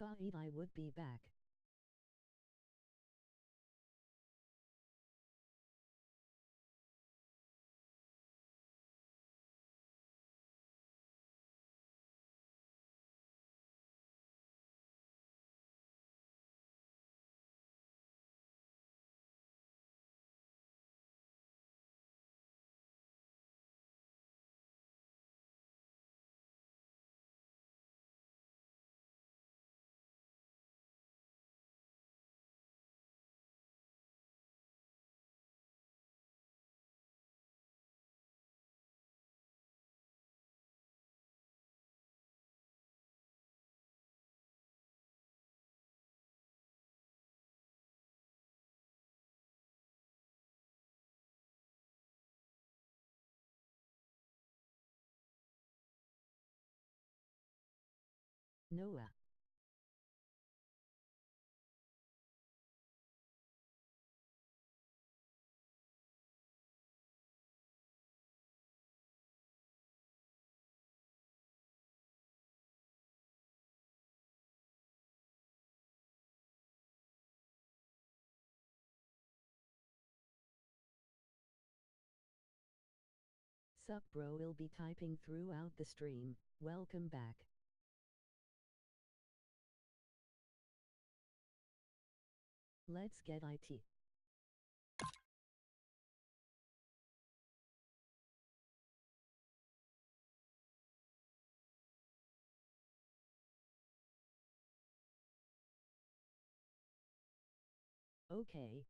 thought I would be back. Noah. Sup bro, will be typing throughout the stream. Welcome back. Let's get IT. Okay.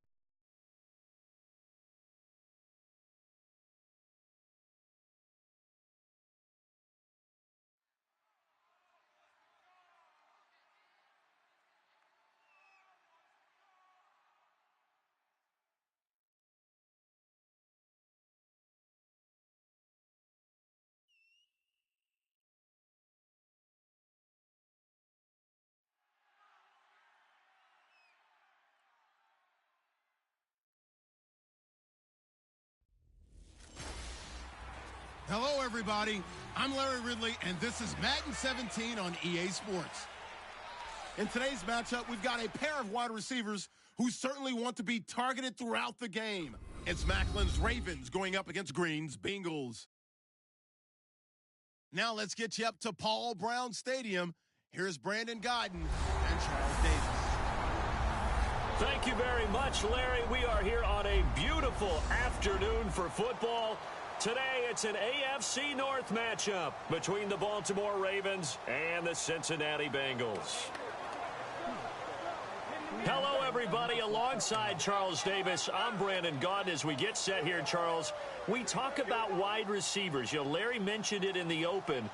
Hello, everybody. I'm Larry Ridley, and this is Madden 17 on EA Sports. In today's matchup, we've got a pair of wide receivers who certainly want to be targeted throughout the game. It's Macklin's Ravens going up against Green's Bengals. Now let's get you up to Paul Brown Stadium. Here's Brandon Godden and Charles Davis. Thank you very much, Larry. We are here on a beautiful afternoon for football. Today, it's an AFC North matchup between the Baltimore Ravens and the Cincinnati Bengals. Hello, everybody. Alongside Charles Davis, I'm Brandon Gaudin. As we get set here, Charles, we talk about wide receivers. You know, Larry mentioned it in the open,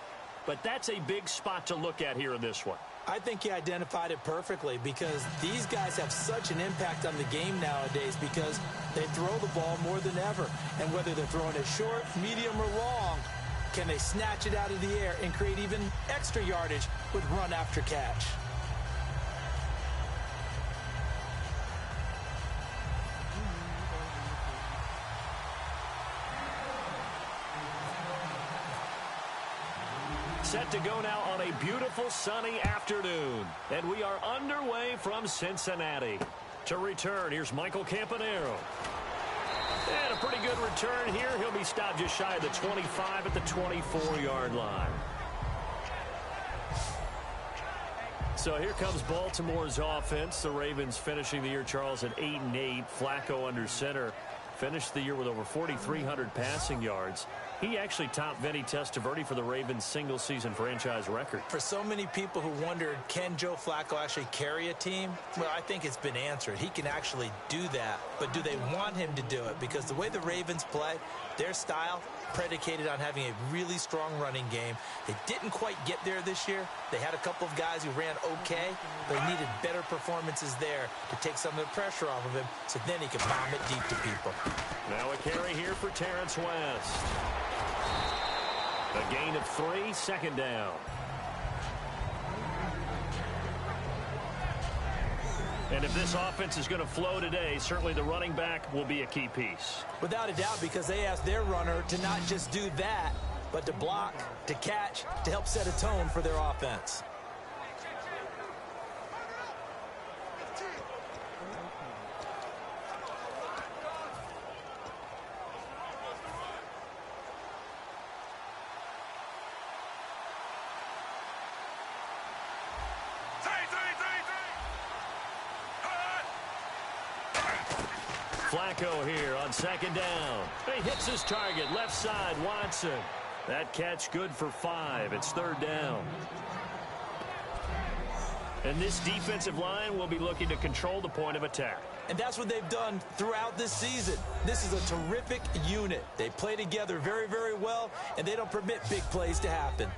but that's a big spot to look at here in this one. I think he identified it perfectly because these guys have such an impact on the game nowadays because they throw the ball more than ever. And whether they're throwing it short, medium, or long, can they snatch it out of the air and create even extra yardage with run after catch? Set to go now on a beautiful sunny afternoon. And we are underway from Cincinnati. To return, here's Michael Campanaro. And a pretty good return here. He'll be stopped just shy of the 25 at the 24-yard line. So here comes Baltimore's offense. The Ravens finishing the year, Charles, at 8-8. Flacco under center. Finished the year with over 4,300 passing yards. He actually topped Vinny Testaverde for the Ravens' single-season franchise record. For so many people who wondered, can Joe Flacco actually carry a team? Well, I think it's been answered. He can actually do that. But do they want him to do it? Because the way the Ravens play, their style predicated on having a really strong running game. They didn't quite get there this year. They had a couple of guys who ran okay, but they needed better performances there to take some of the pressure off of him so then he could bomb it deep to people. Now a carry here for Terrence West. A gain of 3, second down. And if this offense is going to flow today, certainly the running back will be a key piece. Without a doubt, because they asked their runner to not just do that, but to block, to catch, to help set a tone for their offense. Flacco here on second down. He hits his target, left side, Watson. That catch good for 5. It's third down. And this defensive line will be looking to control the point of attack. And that's what they've done throughout this season. This is a terrific unit. They play together very, very well, and they don't permit big plays to happen.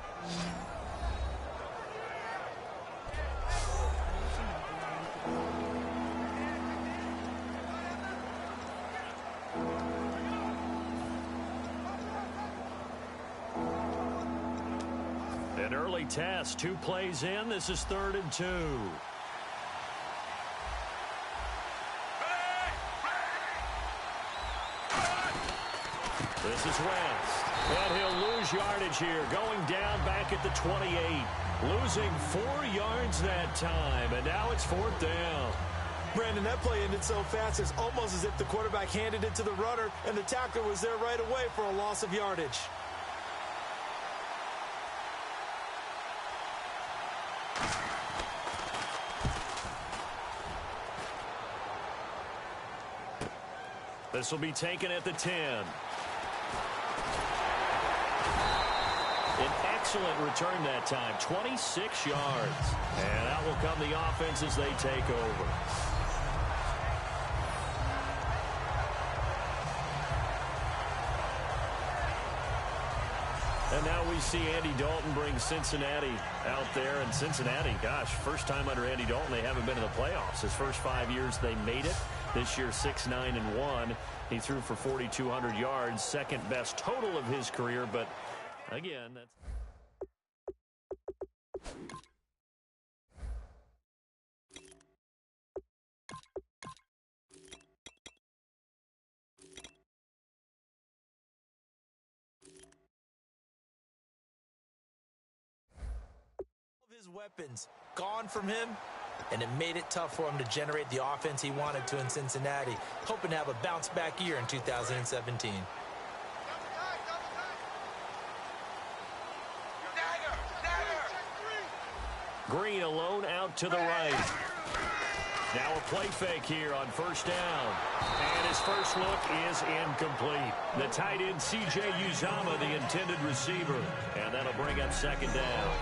An early test, 2 plays in. This is 3rd and 2. This is West. And he'll lose yardage here, going down back at the 28. Losing 4 yards that time, and now it's 4th down. Brandon, that play ended so fast, it's almost as if the quarterback handed it to the runner, and the tackler was there right away for a loss of yardage. This will be taken at the 10. An excellent return that time, 26 yards. And out will come the offense as they take over. And now we see Andy Dalton bring Cincinnati out there. And Cincinnati, gosh, first time under Andy Dalton, they haven't been in the playoffs. His first 5 years, they made it. This year, 6-9-1. He threw for 4,200 yards, second best total of his career. But again, that's... His weapons gone from him, and it made it tough for him to generate the offense he wanted to in Cincinnati, hoping to have a bounce-back year in 2017. Green alone out to the right. Now a play fake here on first down. And his first look is incomplete. The tight end, C.J. Uzomah, the intended receiver. And that'll bring up second down.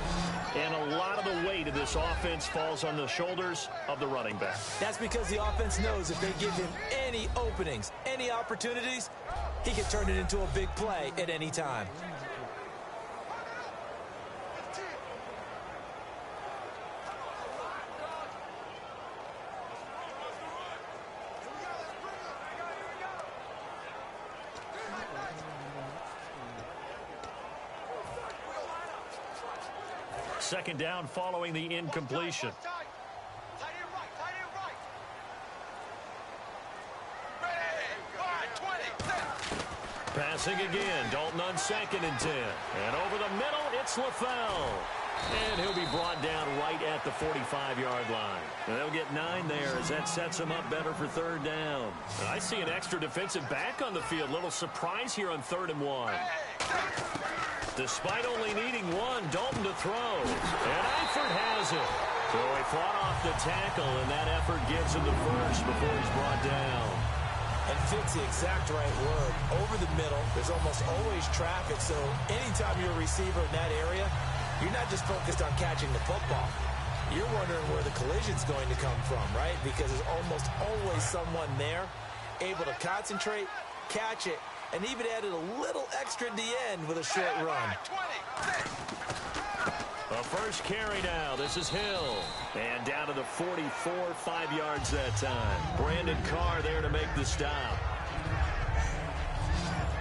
And a lot of the weight of this offense falls on the shoulders of the running back. That's because the offense knows if they give him any openings, any opportunities, he can turn it into a big play at any time. Second down following the incompletion. Passing again. Dalton on 2nd and 10. And over the middle, it's LaFell. And he'll be brought down right at the 45-yard line. And they'll get 9 there as that sets him up better for 3rd down. And I see an extra defensive back on the field. Little surprise here on 3rd and 1. Despite only needing 1, Dalton to throw. And Eifert has it. So he fought off the tackle, and that effort gives him the first before he's brought down. And fits the exact right word. Over the middle, there's almost always traffic, so anytime you're a receiver in that area, you're not just focused on catching the football. You're wondering where the collision's going to come from, right? Because there's almost always someone there able to concentrate, catch it, and even added a little extra at the end with a short run. A first carry now. This is Hill. And down to the 44, 5 yards that time. Brandon Carr there to make the stop.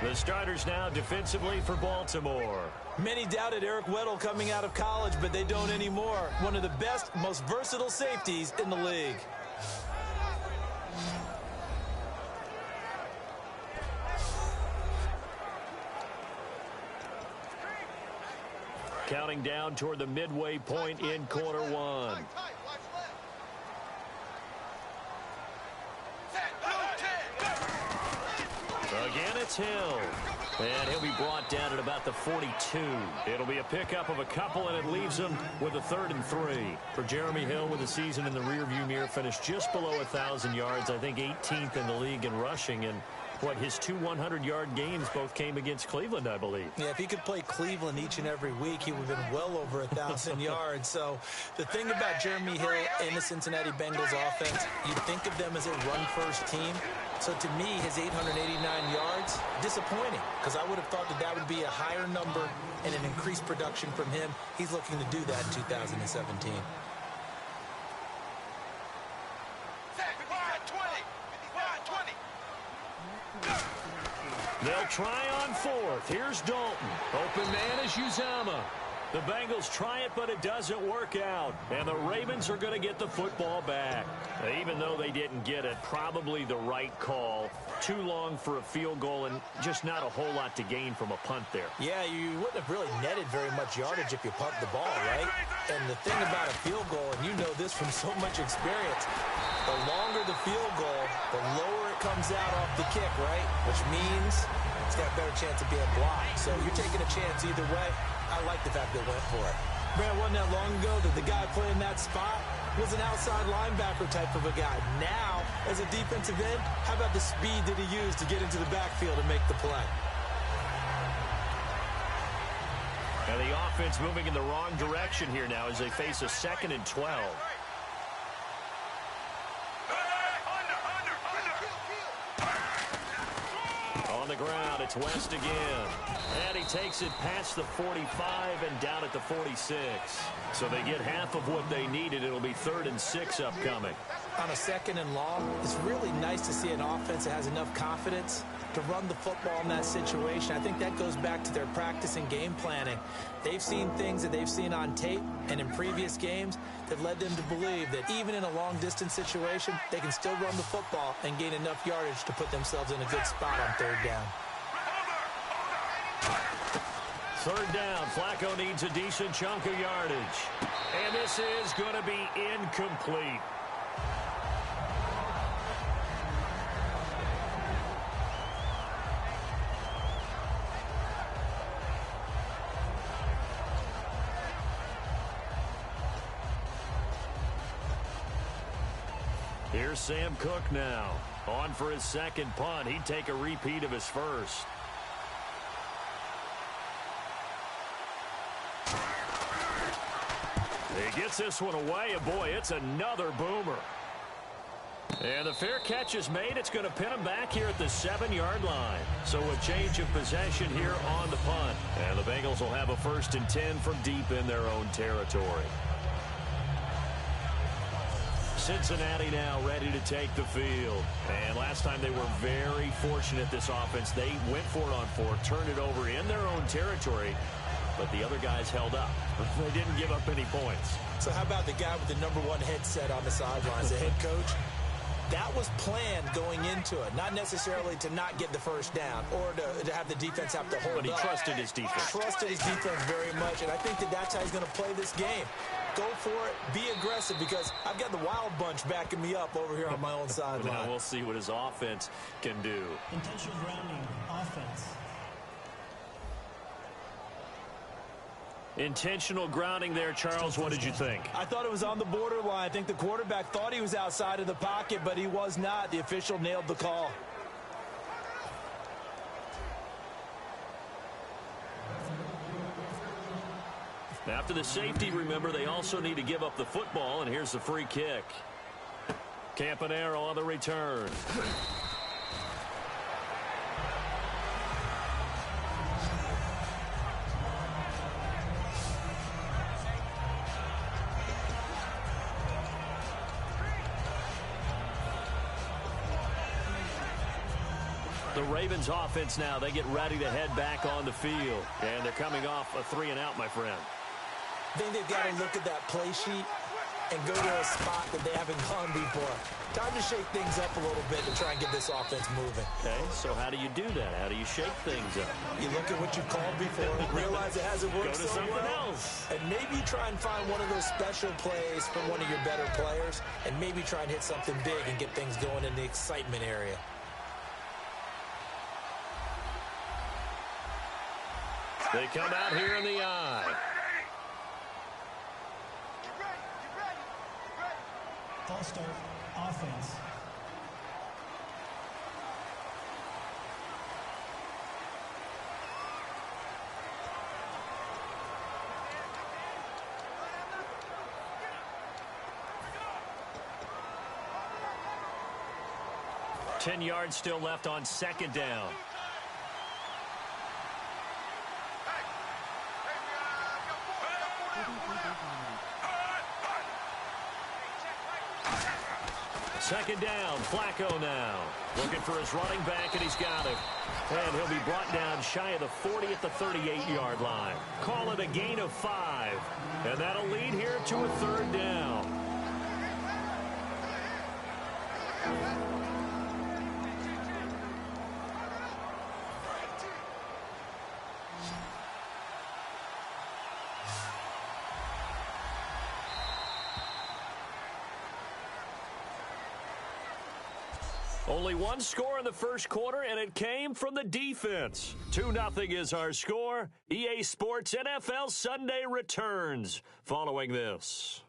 The starters now defensively for Baltimore. Many doubted Eric Weddle coming out of college, but they don't anymore. One of the best, most versatile safeties in the league. Counting down toward the midway point in quarter 1. Again, it's Hill. And he'll be brought down at about the 42. It'll be a pickup of a couple, and it leaves him with a 3rd and 3. For Jeremy Hill, with the season in the rearview mirror, finished just below 1,000 yards. I think 18th in the league in rushing. And his 2 100-yard games both came against Cleveland, I believe. Yeah, if he could play Cleveland each and every week, he would have been well over 1,000 yards. So the thing about Jeremy Hill and the Cincinnati Bengals offense, you think of them as a run-first team. So to me, his 889 yards, disappointing, because I would have thought that would be a higher number and an increased production from him. He's looking to do that in 2017. They'll try on 4th. Here's Dalton. Open man is Uzama. The Bengals try it, but it doesn't work out. And the Ravens are going to get the football back. Even though they didn't get it, probably the right call. Too long for a field goal and just not a whole lot to gain from a punt there. Yeah, you wouldn't have really netted very much yardage if you pumped the ball, right? And the thing about a field goal, and you know this from so much experience, the longer the field goal, the lower it comes out off the kick, right? Which means it's got a better chance of being blocked. So you're taking a chance either way. I like the fact they went for it. Brad, wasn't that long ago that the guy playing that spot was an outside linebacker type of a guy. Now, as a defensive end, how about the speed that he used to get into the backfield and make the play? And the offense moving in the wrong direction here now as they face a 2nd and 12. On the ground, it's West again. And he takes it past the 45 and down at the 46. So they get half of what they needed. It'll be 3rd and 6 upcoming. On a 2nd and long, it's really nice to see an offense that has enough confidence to run the football in that situation. I think that goes back to their practice and game planning. They've seen things that they've seen on tape and in previous games that led them to believe that even in a long-distance situation, they can still run the football and gain enough yardage to put themselves in a good spot on 3rd down. 3rd down. Flacco needs a decent chunk of yardage. And this is going to be incomplete. Here's Sam Cook now. On for his 2nd punt. He'd take a repeat of his first. He gets this one away, and boy, it's another boomer. And the fair catch is made. It's going to pin him back here at the 7-yard line. So a change of possession here on the punt. And the Bengals will have a 1st and 10 from deep in their own territory. Cincinnati now ready to take the field. And last time they were very fortunate, this offense. They went for it on 4, turned it over in their own territory, but the other guys held up. They didn't give up any points. So how about the guy with the #1 headset on the sidelines, the head coach? That was planned going into it, not necessarily to not get the 1st down or to have the defense have to hold up. But he trusted his defense. Trusted his defense very much, and I think that's how he's going to play this game. Go for it, be aggressive, because I've got the wild bunch backing me up over here on my own sideline. Now we'll see what his offense can do. Intentional grounding, offense. Intentional grounding there, Charles. What did you think? I thought it was on the borderline. I think the quarterback thought he was outside of the pocket, but he was not. The official nailed the call. After the safety, remember, they also need to give up the football, and here's the free kick. Campanaro on the return. The Ravens offense now, they get ready to head back on the field. And they're coming off a 3-and-out, my friend. I think they've got to look at that play sheet and go to a spot that they haven't gone before. Time to shake things up a little bit to try and get this offense moving. Okay, so how do you do that? How do you shake things up? You look at what you've called before, realize it hasn't worked Go to so something well, else. and maybe try and find one of those special plays from one of your better players, and maybe try and hit something big and get things going in the excitement area. They come out here in the eye. False start, offense. Ten yards still left on second down. Second down, Flacco now. Looking for his running back, and he's got it. And he'll be brought down shy of the 40 at the 38-yard line. Call it a gain of 5. And that'll lead here to a third down. Only one score in the first quarter, and it came from the defense. 2-0 is our score. EA Sports NFL Sunday returns following this.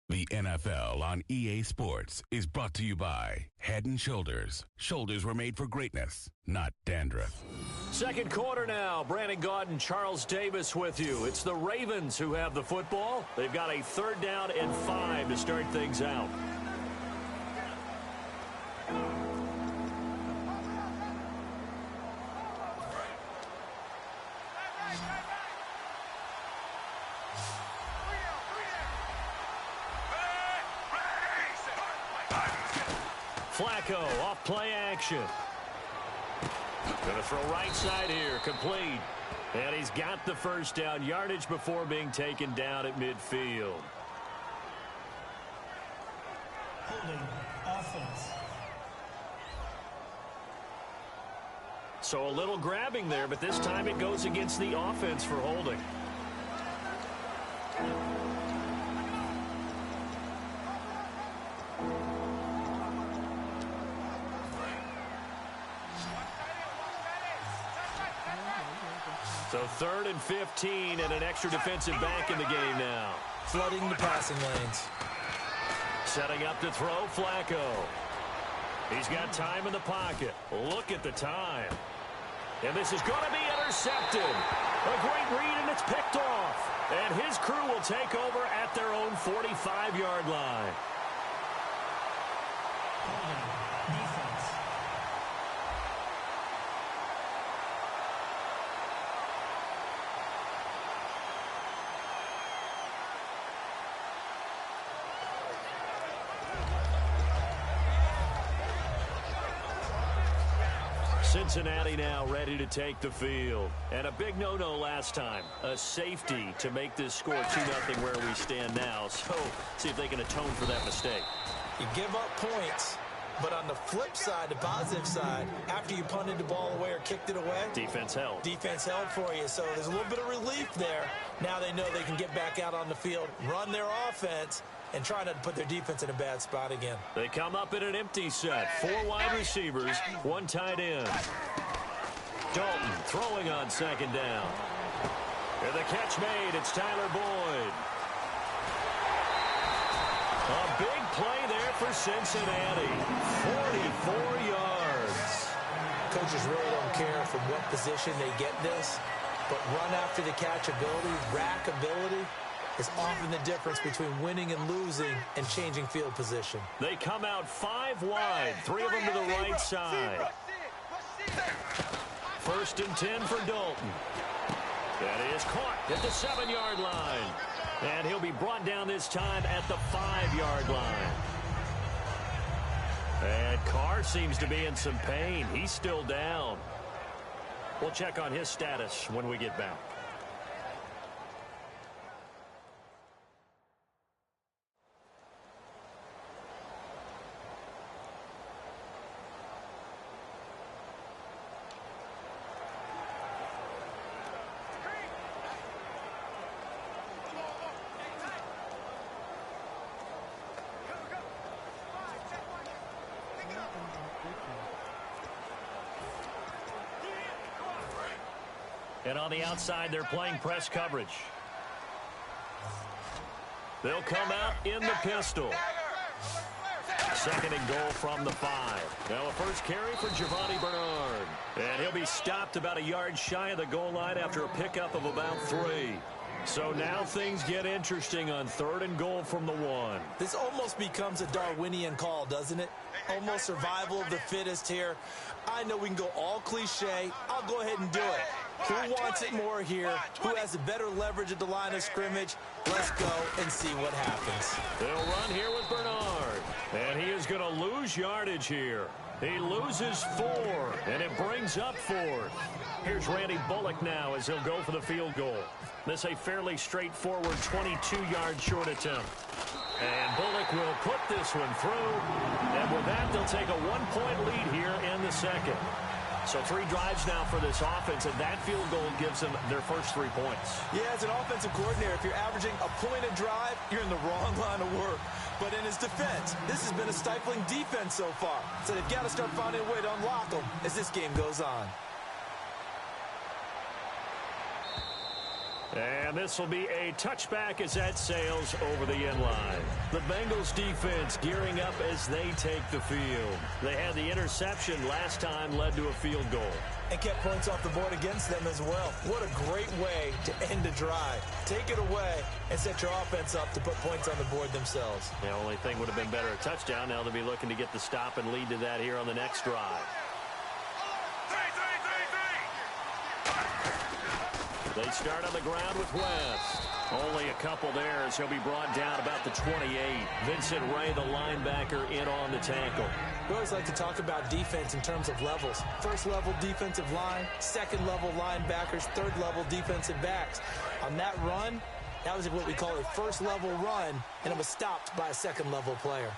The NFL on EA Sports is brought to you by Head & Shoulders. Shoulders were made for greatness, not dandruff. Second quarter now. Brandon Gaudin, Charles Davis with you. It's the Ravens who have the football. They've got a third down and 5 to start things out. Flacco off play action. Going to throw right side here, complete. And he's got the first down, yardage before being taken down at midfield. Holding, offense. So a little grabbing there, but this time it goes against the offense for holding. So 3rd and 15 and an extra defensive back in the game now. Flooding the passing lanes. Setting up to throw, Flacco. He's got time in the pocket. Look at the time. And this is going to be intercepted. A great read, and it's picked off. And his crew will take over at their own 45-yard line. Defense. Cincinnati now ready to take the field. And a big no-no last time. A safety to make this score 2-0 where we stand now. So see if they can atone for that mistake. You give up points, but on the flip side, the positive side, after you punted the ball away or kicked it away, Defense held. defense held for you. So there's a little bit of relief there. Now they know they can get back out on the field, run their offense, and try not to put their defense in a bad spot again. They come up in an empty set. 4 wide receivers, 1 tight end. Dalton throwing on second down. And the catch made. It's Tyler Boyd. A big play there for Cincinnati. 44 yards. Coaches really don't care from what position they get this, but run after the catch ability, rack ability, is often the difference between winning and losing and changing field position. They come out 5 wide, 3 of them to the right side. 1st and 10 for Dalton. That is caught at the 7-yard line. And he'll be brought down this time at the 5-yard line. And Carr seems to be in some pain. He's still down. We'll check on his status when we get back. And on the outside, they're playing press coverage. They'll come out in the pistol. Second and goal from the 5. Now a first carry for Giovanni Bernard. And he'll be stopped about a yard shy of the goal line after a pickup of about 3. So now things get interesting on 3rd and goal from the 1. This almost becomes a Darwinian call, doesn't it? Almost survival of the fittest here. I know we can go all cliche. I'll go ahead and do it. Who wants it more here? Who has the better leverage at the line of scrimmage? Let's go and see what happens. They'll run here with Bernard. And he is going to lose yardage here. He loses 4, and it brings up 4th. Here's Randy Bullock now as he'll go for the field goal. This a fairly straightforward 22-yard short attempt. And Bullock will put this one through. And with that, they'll take a 1-point lead here in the second. So 3 drives now for this offense, and that field goal gives them their first 3 points. Yeah, as an offensive coordinator, if you're averaging a point a drive, you're in the wrong line of work. But in his defense, this has been a stifling defense so far. So they've got to start finding a way to unlock them as this game goes on. And this will be a touchback as that sails over the end line. The Bengals defense gearing up as they take the field. They had the interception last time, led to a field goal. And kept points off the board against them as well. What a great way to end a drive. Take it away and set your offense up to put points on the board themselves. The only thing would have been better a touchdown. Now they'll be looking to get the stop and lead to that here on the next drive. They start on the ground with West. Only a couple there as he'll be brought down about the 28. Vincent Ray, the linebacker, in on the tackle. We always like to talk about defense in terms of levels. First level defensive line, second level linebackers, third level defensive backs. On that run, that was what we call a first level run, and it was stopped by a second level player.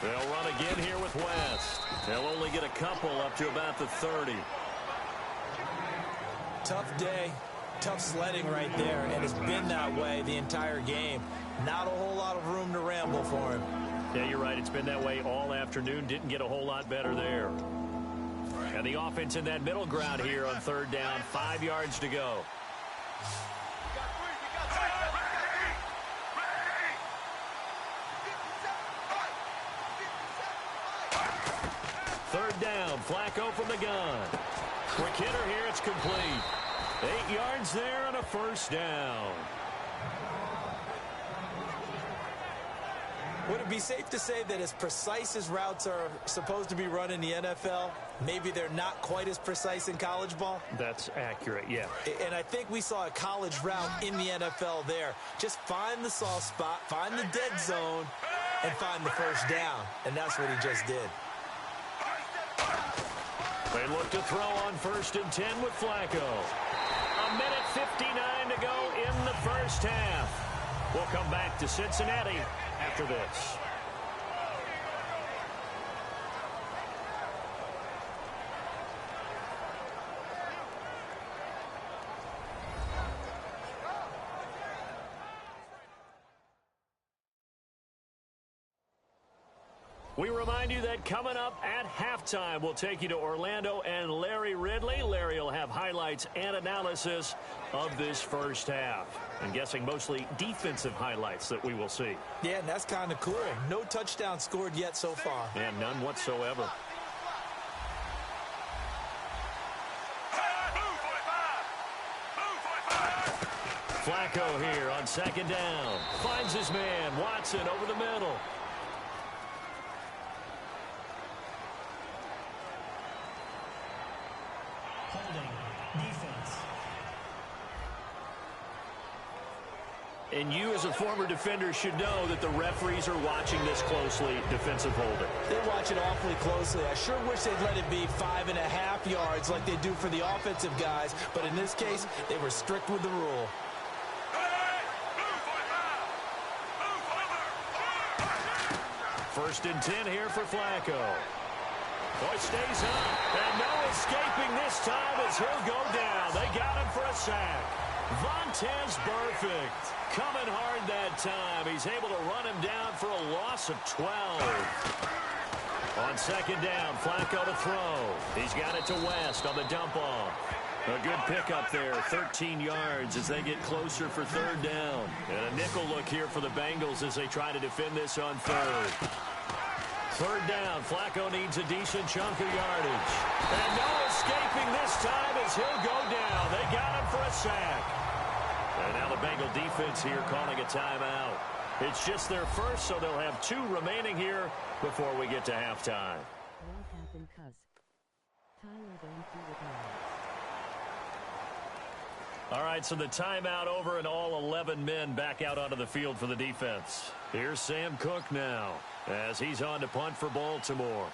They'll run again here with West. They'll only get a couple up to about the 30. Tough day, tough sledding right there, and it's been that way the entire game. Not a whole lot of room to ramble for him. Yeah, you're right. It's been that way all afternoon. Didn't get a whole lot better there. And the offense in that middle ground here on 3rd down, 5 yards to go. Third down, Flacco from the gun. Quick hitter here, it's complete. 8 yards there and a first down. Would it be safe to say that as precise as routes are supposed to be run in the NFL, maybe they're not quite as precise in college ball? That's accurate, yeah. And I think we saw a college route in the NFL there. Just find the soft spot, find the dead zone, and find the first down. And that's what he just did. They look to throw on 1st and 10 with Flacco. 1:59 to go in the first half. We'll come back to Cincinnati after this. We remind you that coming up at halftime, we'll take you to Orlando and Larry Ridley. Larry will have highlights and analysis of this first half. I'm guessing mostly defensive highlights that we will see. Yeah, and that's kind of cool. No touchdown scored yet so far. And none whatsoever. Flacco here on 2nd down. Finds his man, Watson, over the middle. And you, as a former defender, should know that the referees are watching this closely, defensive holder. They watch it awfully closely. I sure wish they'd let it be 5.5 yards like they do for the offensive guys. But in this case, they were strict with the rule. First and 10 here for Flacco. Boy, stays up. And no escaping this time as he'll go down. They got him for a sack. Vontaze Burfict coming hard that time. He's able to run him down for a loss of 12. On second down, Flacco to throw. He's got it to West on the dump off. A good pickup there, 13 yards as they get closer for third down. And a nickel look here for the Bengals as they try to defend this on third. Third down, Flacco needs a decent chunk of yardage. And no escaping this time as he'll go down. They got him for a sack. And now the Bengal defense here calling a timeout. It's just their first, so they'll have 2 remaining here before we get to halftime. What happened, cuz? Tyler went through the ball. All right, so the timeout over and all 11 men back out onto the field for the defense. Here's Sam Cook now as he's on to punt for Baltimore.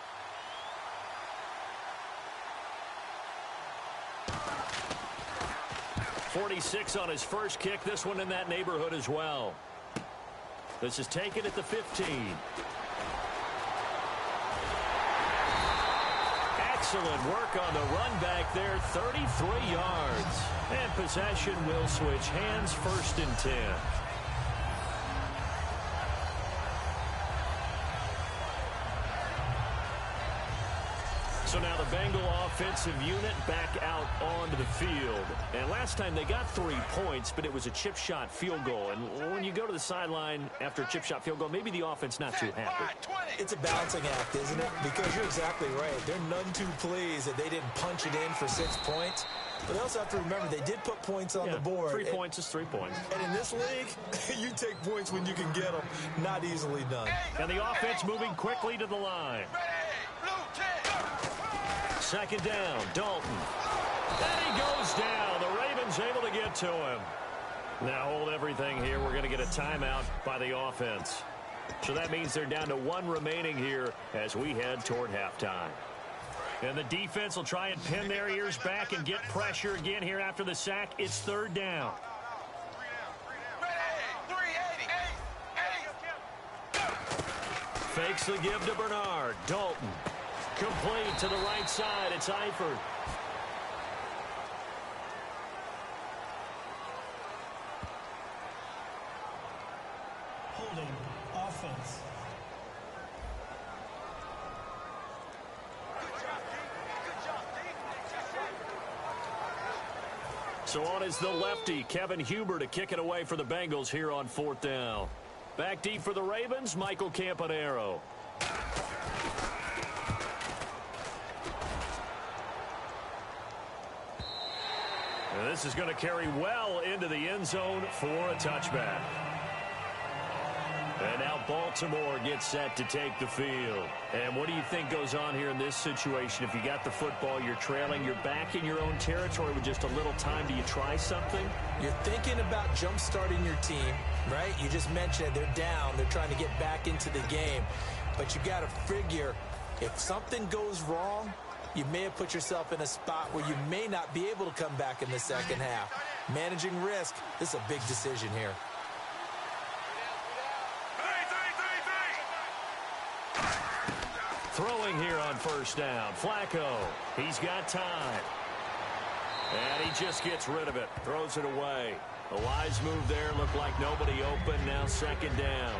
.46 on his first kick. This one in that neighborhood as well. This is taken at the 15. Excellent work on the run back there, 33 yards. And possession will switch hands, 1st and 10. So now the Bengal offensive unit back out onto the field. And last time they got 3 points, but it was a chip shot field goal. And when you go to the sideline after a chip shot field goal, maybe the offense not too happy. It's a balancing act, isn't it? Because you're exactly right. They're none too pleased that they didn't punch it in for 6 points. But they also have to remember they did put points on the board. 3 points is 3 points. And in this league, you take points when you can get them. Not easily done. And the offense moving quickly to the line. Second down, Dalton. And he goes down. The Ravens able to get to him. Now hold everything here. We're going to get a timeout by the offense. So that means they're down to 1 remaining here as we head toward halftime. And the defense will try and pin their ears back and get pressure again here after the sack. It's third down. Fakes the give to Bernard. Dalton. Complete to the right side. It's Eifert. Holding offense. So on is the lefty, Kevin Huber, to kick it away for the Bengals here on 4th down. Back deep for the Ravens, Michael Campanaro. And this is going to carry well into the end zone for a touchback. And now Baltimore gets set to take the field. And what do you think goes on here in this situation? If you got the football, you're trailing, you're back in your own territory with just a little time. Do you try something? You're thinking about jump-starting your team, right? You just mentioned it. They're down. They're trying to get back into the game. But you got to figure if something goes wrong, you may have put yourself in a spot where you may not be able to come back in the second half. Managing risk, this is a big decision here. Throwing here on first down. Flacco. He's got time. And he just gets rid of it. Throws it away. A wise move there. Looked like nobody open. Now second down.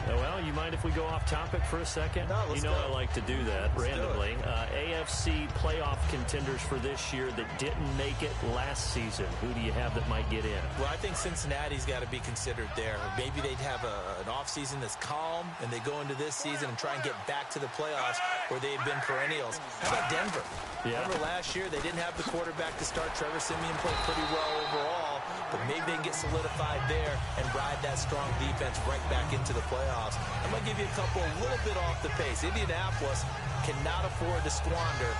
Well, you mind if we go off topic for a second? No, let's go. I like to do that randomly. AFC playoff contenders for this year that didn't make it last season. Who do you have that might get in? Well, I think Cincinnati's got to be considered there. Maybe they'd have an offseason that's calm, and they go into this season and try and get back to the playoffs where they've been perennials. How about Denver? Yeah. Remember last year, they didn't have the quarterback to start. Trevor Siemian played pretty well overall, but maybe they can get solidified there and ride that strong defense right back into the playoffs. I'm going to give you a couple a little bit off the pace. Indianapolis cannot afford to squander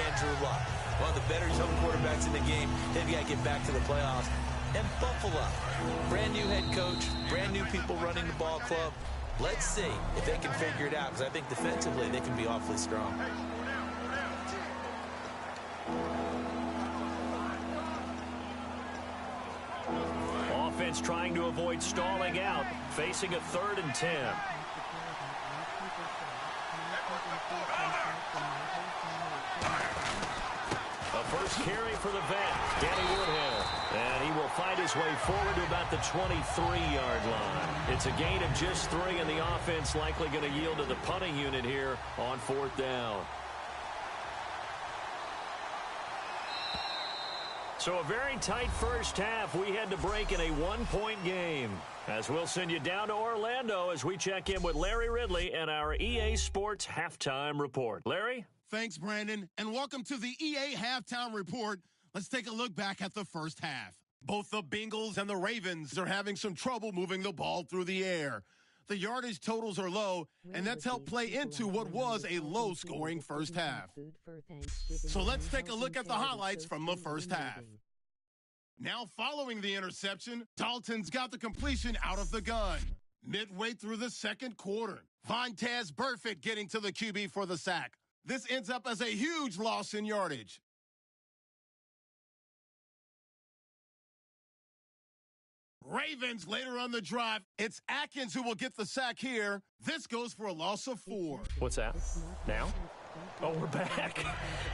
Andrew Luck, one of the better young quarterbacks in the game. They've got to get back to the playoffs. And Buffalo, brand new head coach, brand new people running the ball club. Let's see if they can figure it out, because I think defensively they can be awfully strong. Offense trying to avoid stalling out, facing a 3rd and 10. A first carry for the vet, Danny Woodhead. And he will fight his way forward to about the 23-yard line. It's a gain of just 3, and the offense likely going to yield to the punting unit here on 4th down. So a very tight first half. We had to break in a 1-point game. As we'll send you down to Orlando as we check in with Larry Ridley and our EA Sports Halftime Report. Larry? Thanks, Brandon, and welcome to the EA Halftime Report. Let's take a look back at the first half. Both the Bengals and the Ravens are having some trouble moving the ball through the air. The yardage totals are low, and that's helped play into what was a low-scoring first half. So let's take a look at the highlights from the first half. Now following the interception, Dalton's got the completion out of the gun. Midway through the second quarter, Vontez Burfict getting to the QB for the sack. This ends up as a huge loss in yardage. Ravens later on the drive. It's Atkins who will get the sack here. This goes for a loss of 4. What's that? Now? Oh, we're back.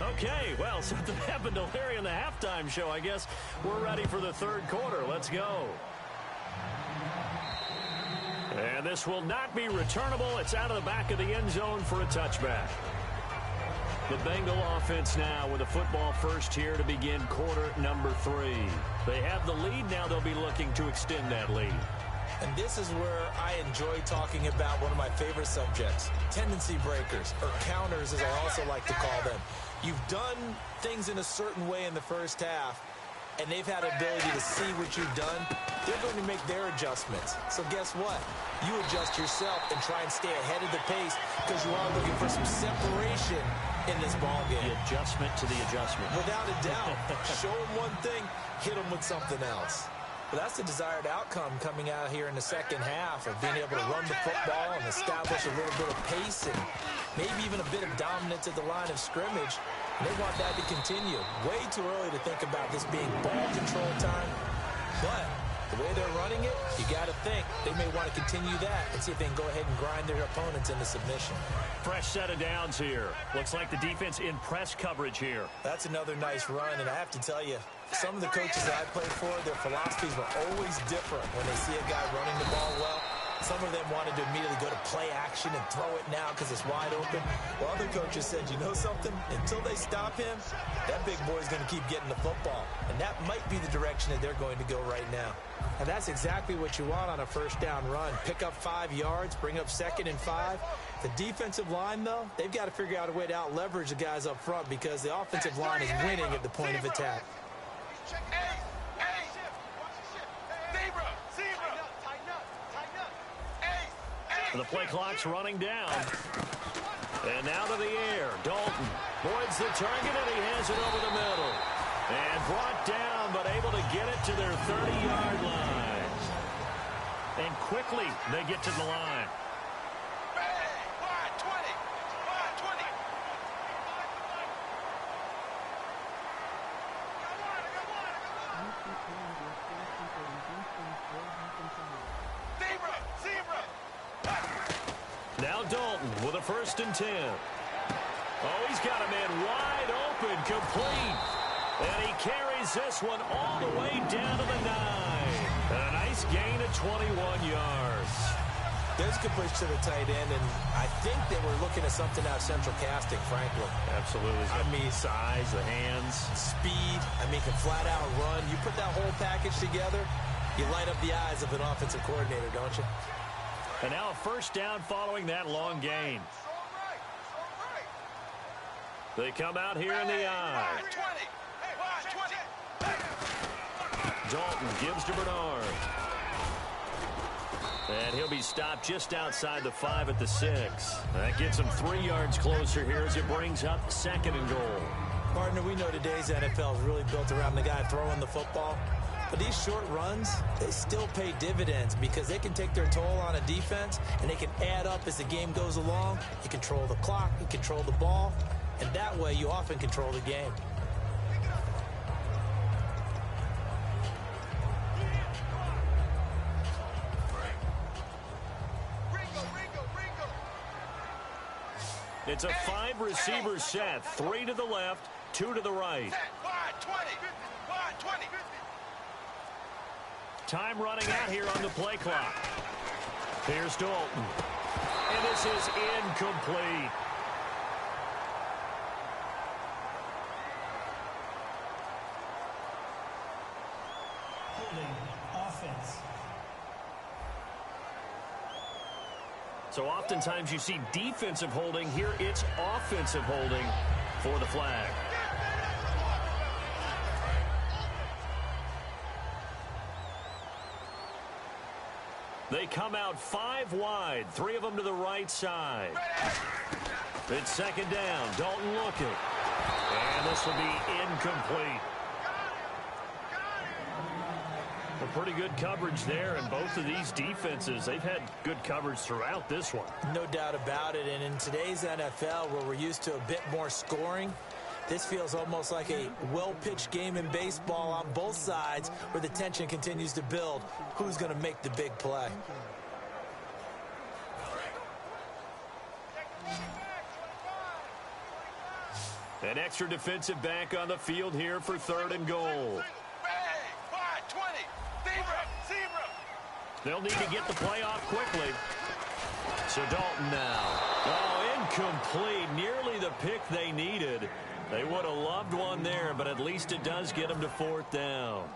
Okay, well, something happened to Larry in the halftime show, I guess. We're ready for the third quarter. Let's go. And this will not be returnable. It's out of the back of the end zone for a touchback. The Bengal offense now with a football first here to begin quarter number 3. They have the lead. Now they'll be looking to extend that lead. And this is where I enjoy talking about one of my favorite subjects, tendency breakers, or counters as I also like to call them. You've done things in a certain way in the first half, and they've had ability to see what you've done. They're going to make their adjustments. So guess what? You adjust yourself and try and stay ahead of the pace because you are looking for some separation in this ball game. The adjustment to the adjustment. Without a doubt. Show them one thing, hit them with something else. Well, that's the desired outcome coming out here in the second half of being able to run the football and establish a little bit of pace and maybe even a bit of dominance at the line of scrimmage. And they want that to continue. Way too early to think about this being ball control time. But the way they're running it, you got to think they may want to continue that and see if they can go ahead and grind their opponents into submission. Fresh set of downs here. Looks like the defense in press coverage here. That's another nice run, and I have to tell you, some of the coaches that I played for, their philosophies were always different when they see a guy running the ball well. Some of them wanted to immediately go to play action and throw it now because it's wide open. While other coaches said, you know something? Until they stop him, that big boy's going to keep getting the football. And that might be the direction that they're going to go right now. And that's exactly what you want on a first down run. Pick up 5 yards, bring up 2nd and 5. The defensive line, though, they've got to figure out a way to out-leverage the guys up front because the offensive line is winning at the point of attack. The play clock's running down. And now to the air. Dalton voids the target, and he has it over the middle. And brought down, but able to get it to their 30-yard line. And quickly, they get to the line. Now Dalton with a 1st and 10. Oh, he's got a man wide open, complete. And he carries this one all the way down to the 9. A nice gain of 21 yards. There's a good push to the tight end, and I think they were looking at something out of central casting, frankly. Absolutely. I mean, size, the hands. Speed. I mean, can flat out run. You put that whole package together, you light up the eyes of an offensive coordinator, don't you? And now a first down following that long gain. They come out here in the eye. Dalton gives to Bernard. And he'll be stopped just outside the 5 at the 6. That gets him 3 yards closer here as it brings up 2nd and goal. Partner, we know today's NFL is really built around the guy throwing the football. But these short runs, they still pay dividends because they can take their toll on a defense and they can add up as the game goes along. You control the clock, you control the ball, and that way you often control the game. It's a 5-receiver set, 3 to the left, 2 to the right. Time running out here on the play clock. Here's Dalton. And this is incomplete. Holding. Offense. So oftentimes you see defensive holding. Here it's offensive holding for the flag. They come out 5 wide, 3 of them to the right side. It's second down. Dalton looking. And this will be incomplete. Well, pretty good coverage there, and both of these defenses, they've had good coverage throughout this one. No doubt about it, and in today's NFL, where we're used to a bit more scoring, this feels almost like a well-pitched game in baseball on both sides where the tension continues to build. Who's going to make the big play? An extra defensive back on the field here for 3rd and goal. They'll need to get the play off quickly. So Dalton now. Oh, incomplete. Nearly the pick they needed. They would have loved one there, but at least it does get them to 4th down.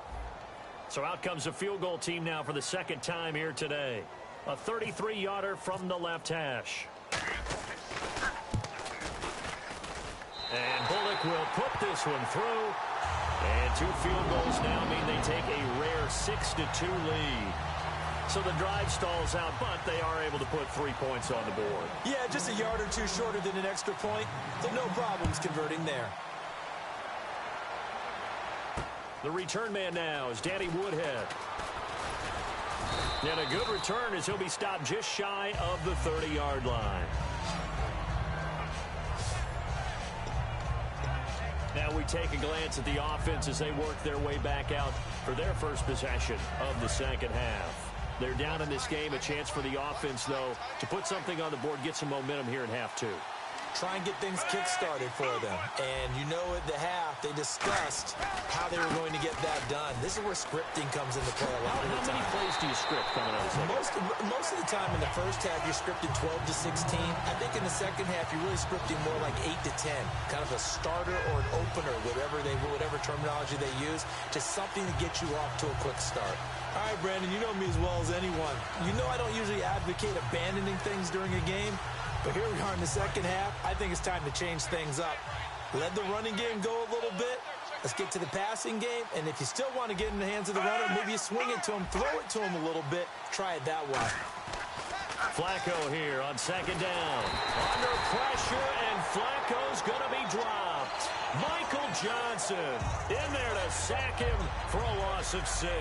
So out comes the field goal team now for the second time here today. A 33-yarder from the left hash. And Bullock will put this one through. And 2 field goals now mean they take a rare 6-2 lead. So the drive stalls out, but they are able to put 3 points on the board. Yeah, just a yard or two shorter than an extra point, so no problems converting there. The return man now is Danny Woodhead. And a good return as he'll be stopped just shy of the 30-yard line. Now we take a glance at the offense as they work their way back out for their first possession of the second half. They're down in this game. A chance for the offense, though, to put something on the board, get some momentum here in half 2. Try and get things kick-started for them. And you know at the half, they discussed how they were going to get that done. This is where scripting comes into play a lot of the time. How many plays do you script coming out of the second? Most of the time in the first half, you're scripted 12 to 16. I think in the second half, you're really scripting more like 8 to 10. Kind of a starter or an opener, whatever terminology they use. Just something to get you off to a quick start. All right, Brandon, you know me as well as anyone. You know I don't usually advocate abandoning things during a game. But here we are in the second half. I think it's time to change things up. Let the running game go a little bit. Let's get to the passing game. And if you still want to get in the hands of the runner, maybe you swing it to him, throw it to him a little bit. Try it that way. Flacco here on second down. Under pressure, and Flacco's going to be dropped. Michael Johnson in there to sack him for a loss of 6.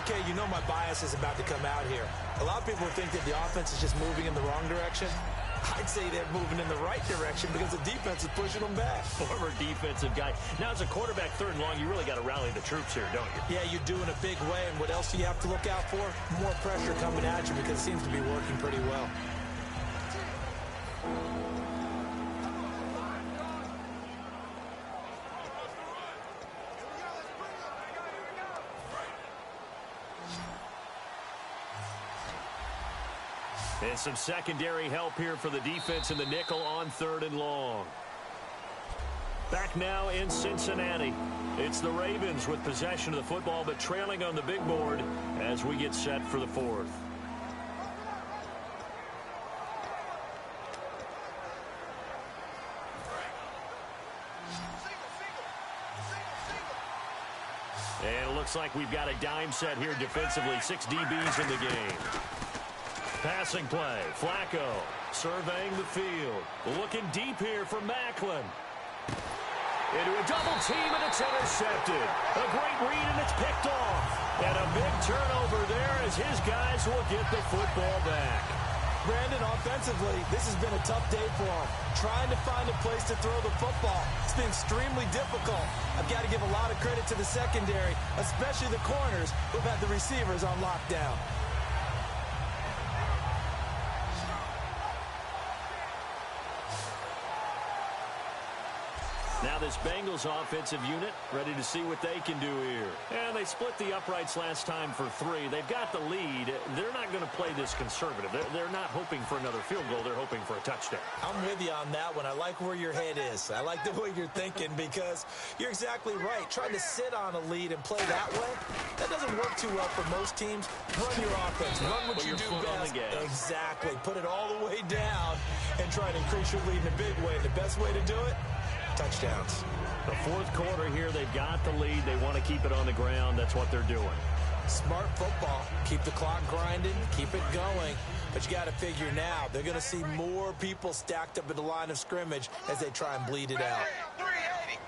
Okay, you know my bias is about to come out here. A lot of people think that the offense is just moving in the wrong direction. I'd say they're moving in the right direction because the defense is pushing them back. Former defensive guy. Now, as a quarterback 3rd and long, you really got to rally the troops here, don't you? Yeah, you do in a big way. And what else do you have to look out for? More pressure coming at you because it seems to be working pretty well. And some secondary help here for the defense in the nickel on 3rd and long. Back now in Cincinnati. It's the Ravens with possession of the football, but trailing on the big board as we get set for the 4th. And it looks like we've got a dime set here defensively. 6 DBs in the game. Passing play. Flacco surveying the field. Looking deep here for Macklin. Into a double team, and it's intercepted. A great read, and it's picked off. And a big turnover there as his guys will get the football back. Brandon, offensively, this has been a tough day for him. Trying to find a place to throw the football. It's been extremely difficult. I've got to give a lot of credit to the secondary, especially the corners who've had the receivers on lockdown. Now Now this Bengals offensive unit ready to see what they can do here. And they split the uprights last time for 3. They've got the lead. They're not going to play this conservative. They're not hoping for another field goal. They're hoping for a touchdown. I'm with you on that one. I like where your head is. I like the way you're thinking because you're exactly right. Trying to sit on a lead and play that way, that doesn't work too well for most teams. Run your offense. Run what you do best. Exactly. Put it all the way down and try to increase your lead in a big way. The best way to do it, touchdowns. The fourth quarter here, they've got the lead. They want to keep it on the ground. That's what they're doing. Smart football. Keep the clock grinding. Keep it going. But you got to figure now, they're going to see more people stacked up at the line of scrimmage as they try and bleed it out. 380.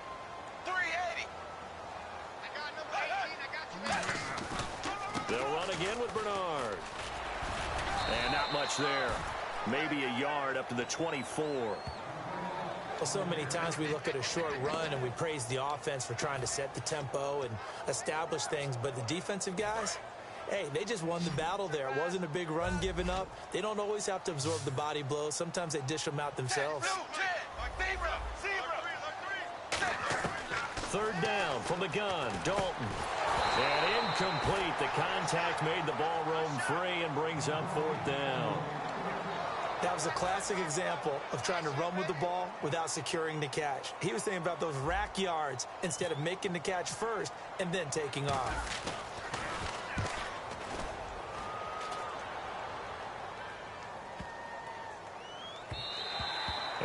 380. I got number 18. They'll run again with Bernard. And not much there. Maybe a yard up to the 24. Well, so many times we look at a short run and we praise the offense for trying to set the tempo and establish things. But the defensive guys, hey, they just won the battle there. It wasn't a big run given up. They don't always have to absorb the body blows. Sometimes they dish them out themselves. Third down from the gun, Dalton. And incomplete. The contact made the ball roam free and brings up fourth down. That was a classic example of trying to run with the ball without securing the catch. He was thinking about those rack yards instead of making the catch first and then taking off.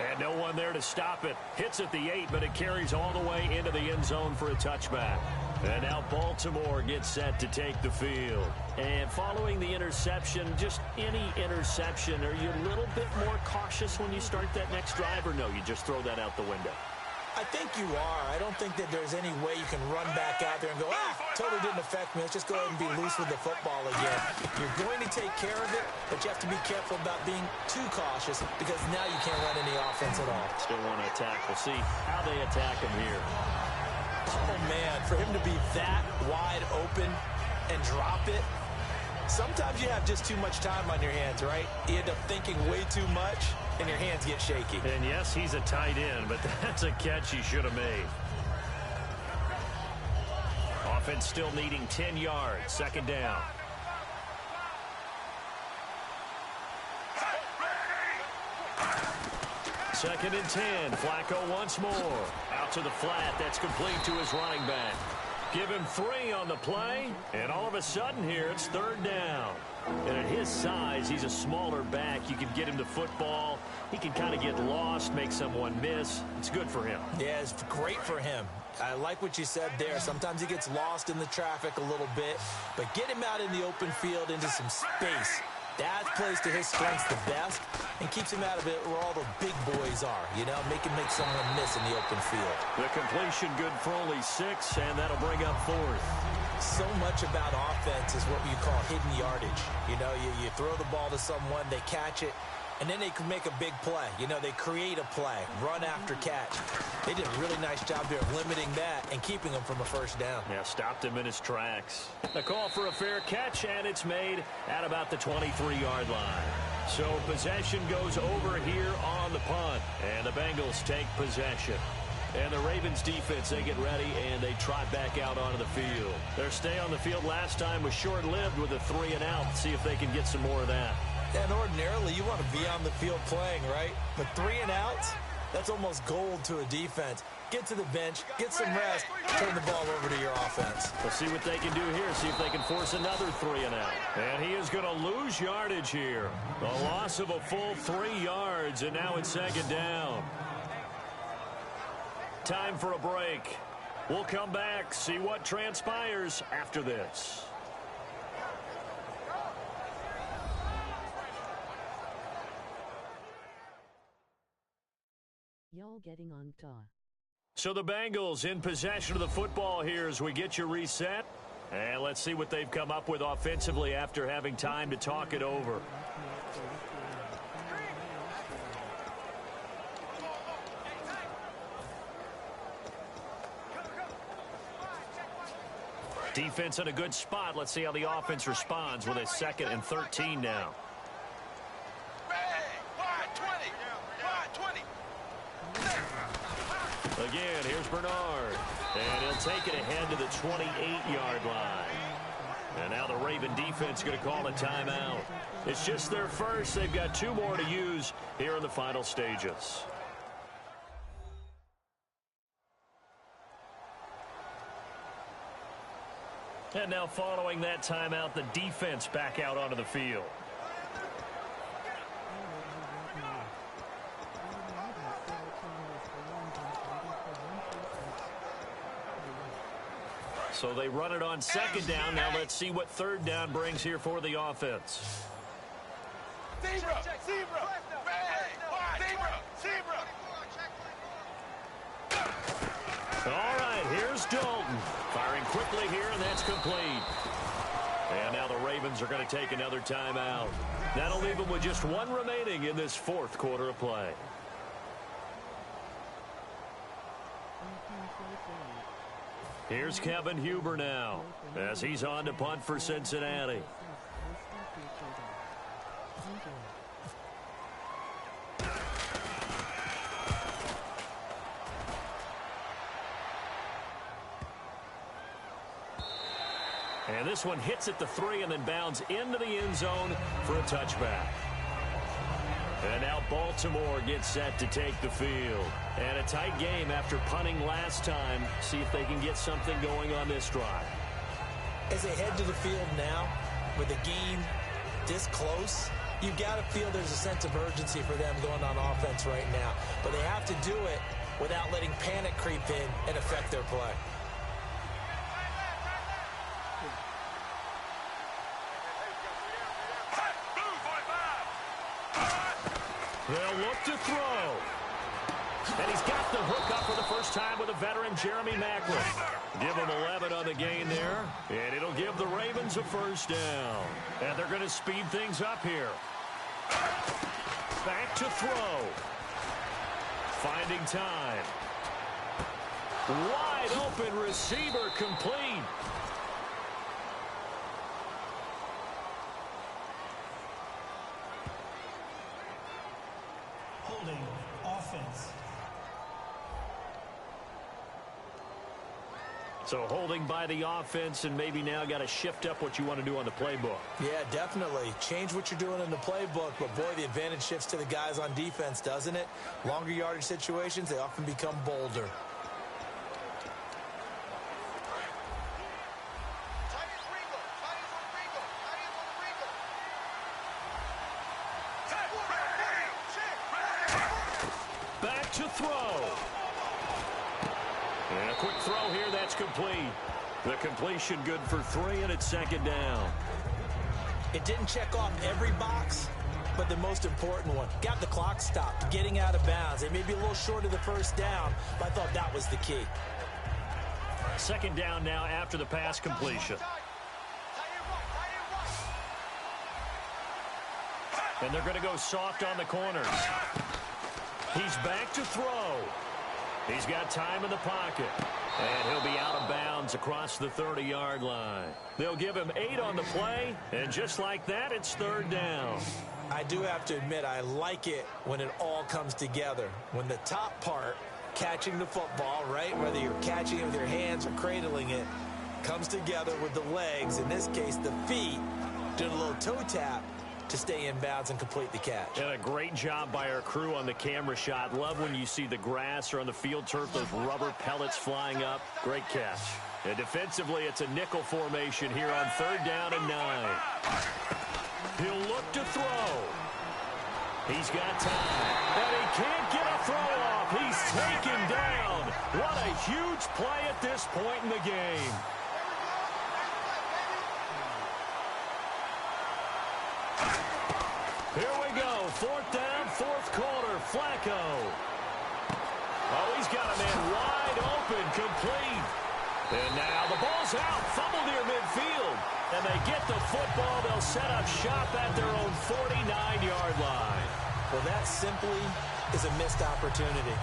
And no one there to stop it. Hits at the 8, but it carries all the way into the end zone for a touchback. And now Baltimore gets set to take the field. And following the interception, just any interception, are you a little bit more cautious when you start that next drive, or no, you just throw that out the window? I think you are. I don't think that there's any way you can run back out there and go, totally didn't affect me. Let's just go ahead and be loose with the football again. You're going to take care of it, but you have to be careful about being too cautious because now you can't run any offense at all. Still want to attack. We'll see how they attack him here. Oh, man, for him to be that wide open and drop it, sometimes you have just too much time on your hands, right? You end up thinking way too much, and your hands get shaky. And, yes, he's a tight end, but that's a catch he should have made. Offense still needing 10 yards. Second down. Second and 10. Flacco once more. Out to the flat. That's complete to his running back. Give him 3 on the play, and all of a sudden here it's third down. And at his size, he's a smaller back. You can get him the football. He can kind of get lost, make someone miss. It's good for him. Yeah, it's great for him. I like what you said there. Sometimes he gets lost in the traffic a little bit, but get him out in the open field into some space. That plays to his strengths the best and keeps him out of it where all the big boys are, you know, make someone miss in the open field. The completion good for only 6, and that'll bring up fourth. So much about offense is what you call hidden yardage. You know, you throw the ball to someone, they catch it, and then they can make a big play. You know, they create a play, run after catch. They did a really nice job there of limiting that and keeping him from a first down. Yeah, stopped him in his tracks. The call for a fair catch, and it's made at about the 23-yard line. So possession goes over here on the punt, and the Bengals take possession. And the Ravens defense, they get ready, and they trot back out onto the field. Their stay on the field last time was short-lived with a 3-and-out. See if they can get some more of that. And ordinarily, you want to be on the field playing, right? But 3-and-outs, that's almost gold to a defense. Get to the bench, get some rest, turn the ball over to your offense. We'll see what they can do here, see if they can force another 3-and-out. And he is going to lose yardage here. A loss of a full 3 yards, and now it's second down. Time for a break. We'll come back, see what transpires after this. Y'all getting on top. So the Bengals in possession of the football here as we get you reset. And let's see what they've come up with offensively after having time to talk it over. Defense in a good spot. Let's see how the offense responds with a 2nd and 13 now. Again, here's Bernard. And he'll take it ahead to the 28-yard line. And now the Raven defense going to call a timeout. It's just their first. They've got 2 more to use here in the final stages. And now following that timeout, the defense back out onto the field. So they run it on second down. Now let's see what third down brings here for the offense. Zebra! Zebra! Zebra! All right, here's Dalton. Firing quickly here, and that's complete. And now the Ravens are going to take another timeout. That'll leave them with just 1 remaining in this 4th quarter of play. Here's Kevin Huber now as he's on to punt for Cincinnati. And this one hits at the 3 and then bounds into the end zone for a touchback. And now Baltimore gets set to take the field. And a tight game after punting last time. See if they can get something going on this drive. As they head to the field now, with the game this close, you've got to feel there's a sense of urgency for them going on offense right now. But they have to do it without letting panic creep in and affect their play. They'll look to throw. And he's got the hook up for the first time with a veteran, Jeremy Maclin. Give him 11 on the gain there. And it'll give the Ravens a first down. And they're going to speed things up here. Back to throw. Finding time. Wide open receiver complete. Holding offense. So holding by the offense, and maybe now got to shift up what you want to do on the playbook. Yeah, definitely. Change what you're doing in the playbook, but boy, the advantage shifts to the guys on defense, doesn't it? Longer yardage situations, they often become bolder. Back to throw. And a quick throw here, that's complete. The completion good for 3, and it's second down. It didn't check off every box, but the most important one. Got the clock stopped, getting out of bounds. It may be a little short of the first down, but I thought that was the key. Second down now after the pass completion. And they're going to go soft on the corners. He's back to throw. He's got time in the pocket. And he'll be out of bounds across the 30-yard line. They'll give him 8 on the play, and just like that, it's third down. I do have to admit, I like it when it all comes together. When the top part, catching the football, right, whether you're catching it with your hands or cradling it, comes together with the legs, in this case the feet, doing a little toe tap to stay in bounds and complete the catch. And a great job by our crew on the camera shot. Love when you see the grass or on the field turf, those rubber pellets flying up. Great catch. And defensively, it's a nickel formation here on third down and 9. He'll look to throw. He's got time. And he can't get a throw off. He's taken down. What a huge play at this point in the game. Here we go. Fourth down, 4th quarter. Flacco. Oh, he's got a man wide open, complete. And now the ball's out. Fumble near midfield. And they get the football. They'll set up shop at their own 49-yard line. Well, that simply is a missed opportunity.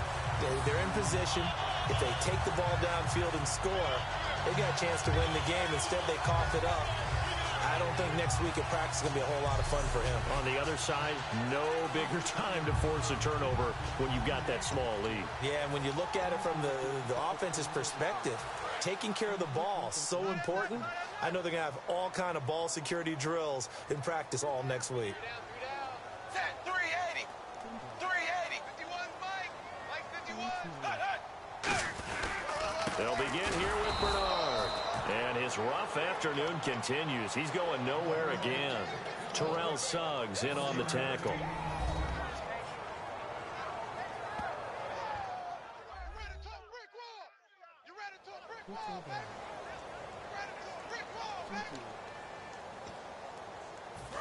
They're in position. If they take the ball downfield and score, they got a chance to win the game. Instead, they cough it up. I don't think next week at practice is going to be a whole lot of fun for him. On the other side, no bigger time to force a turnover when you've got that small lead. Yeah, and when you look at it from the offense's perspective, taking care of the ball is so important. I know they're going to have all kind of ball security drills in practice all next week. Set 380. 380. 51, Mike. Mike 51. Hut, hut. They'll begin here with Bernard. And his rough afternoon continues. He's going nowhere again. Terrell Suggs in on the tackle.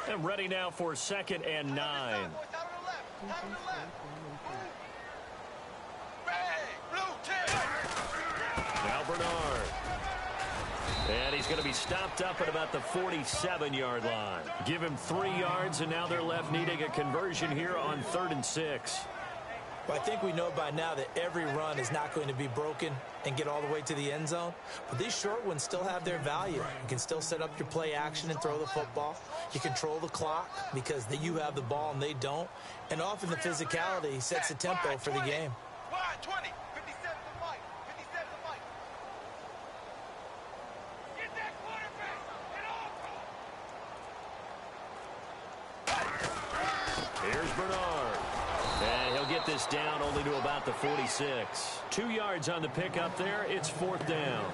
And ready now for 2nd and 9. Now Bernard. And he's going to be stopped up at about the 47-yard line. Give him 3 yards, and now they're left needing a conversion here on 3rd and 6. Well, I think we know by now that every run is not going to be broken and get all the way to the end zone. But these short ones still have their value. You can still set up your play action and throw the football. You control the clock because you have the ball and they don't. And often the physicality sets the tempo for the game. 20. 57 to Mike. 57 to Mike. Get that quarterback. Get off. Here's Bernard. And he'll get this down only to about the 46. 2 yards on the pickup there. It's 4th down.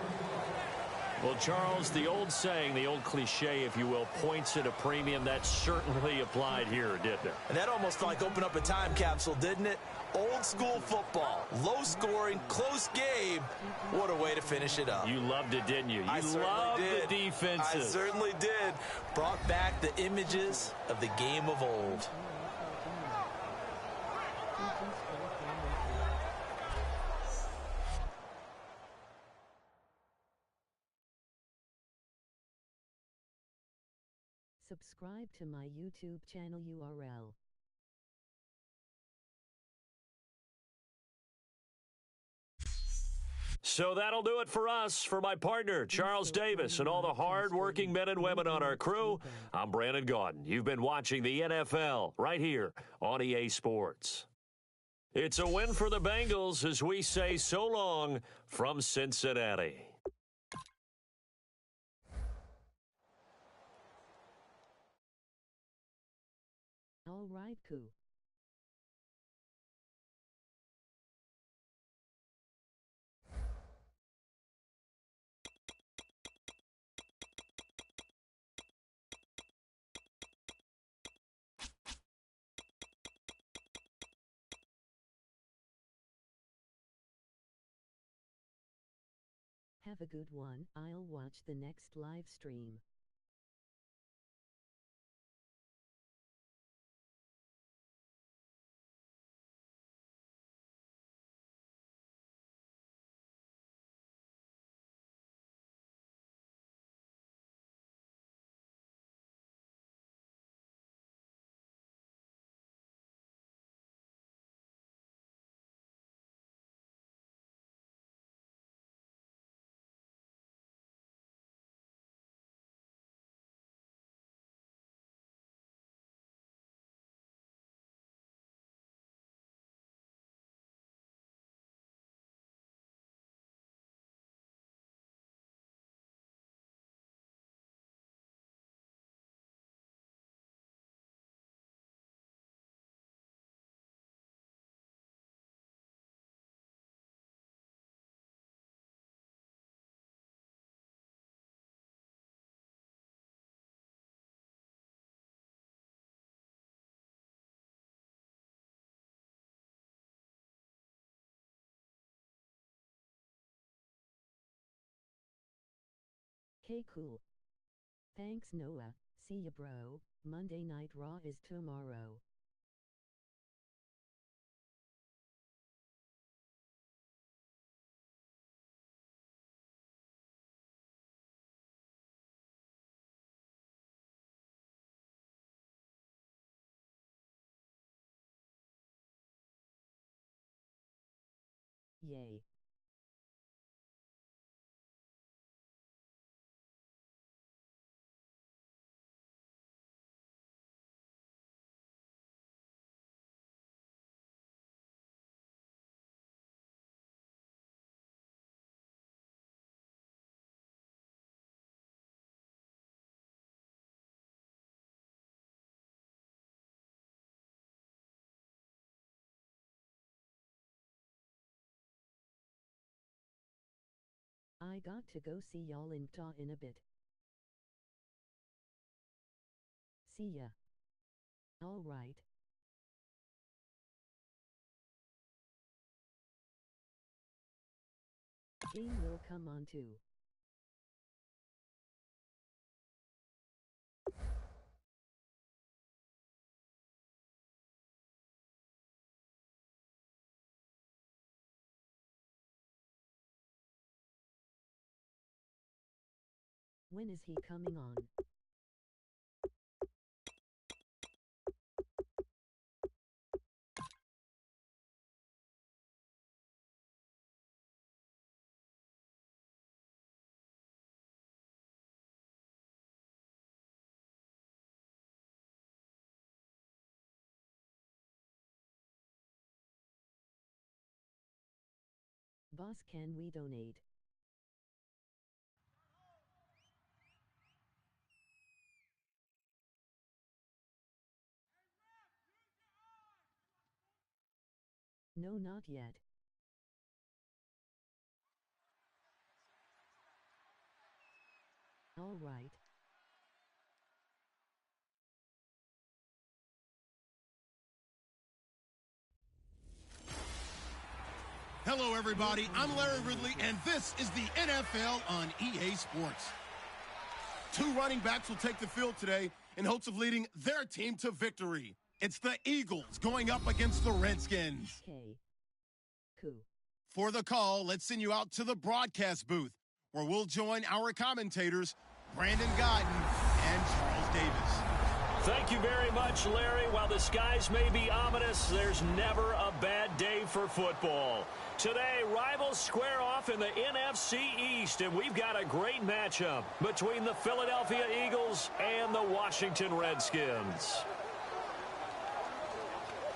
Well, Charles, the old saying, the old cliche, if you will, points at a premium, that certainly applied here, didn't it? And that almost like opened up a time capsule, didn't it? Old school football. Low scoring, close game. What a way to finish it up. You loved it, didn't you? I You loved did. the defenses. I certainly did. Brought back the images of the game of old. Subscribe to my YouTube channel URL. So that'll do it for us. For my partner, Charles Davis, and all the hard-working men and women on our crew, I'm Brandon Gaudin. You've been watching the NFL right here on EA Sports. It's a win for the Bengals as we say so long from Cincinnati. All right, Koo. Have a good one. I'll watch the next live stream. Hey, cool. Thanks, Noah. See ya, bro. Monday Night Raw is tomorrow. Yay. I got to go see y'all in Utah in a bit. See ya. Alright. Game will come on too. When is he coming on? Boss, can we donate? No, not yet. All right. Hello, everybody. I'm Larry Ridley, and this is the NFL on EA Sports. Two running backs will take the field today in hopes of leading their team to victory. It's the Eagles going up against the Redskins. Okay. Cool. For the call, let's send you out to the broadcast booth, where we'll join our commentators, Brandon Godden and Charles Davis. Thank you very much, Larry. While the skies may be ominous, there's never a bad day for football. Today, rivals square off in the NFC East, and we've got a great matchup between the Philadelphia Eagles and the Washington Redskins.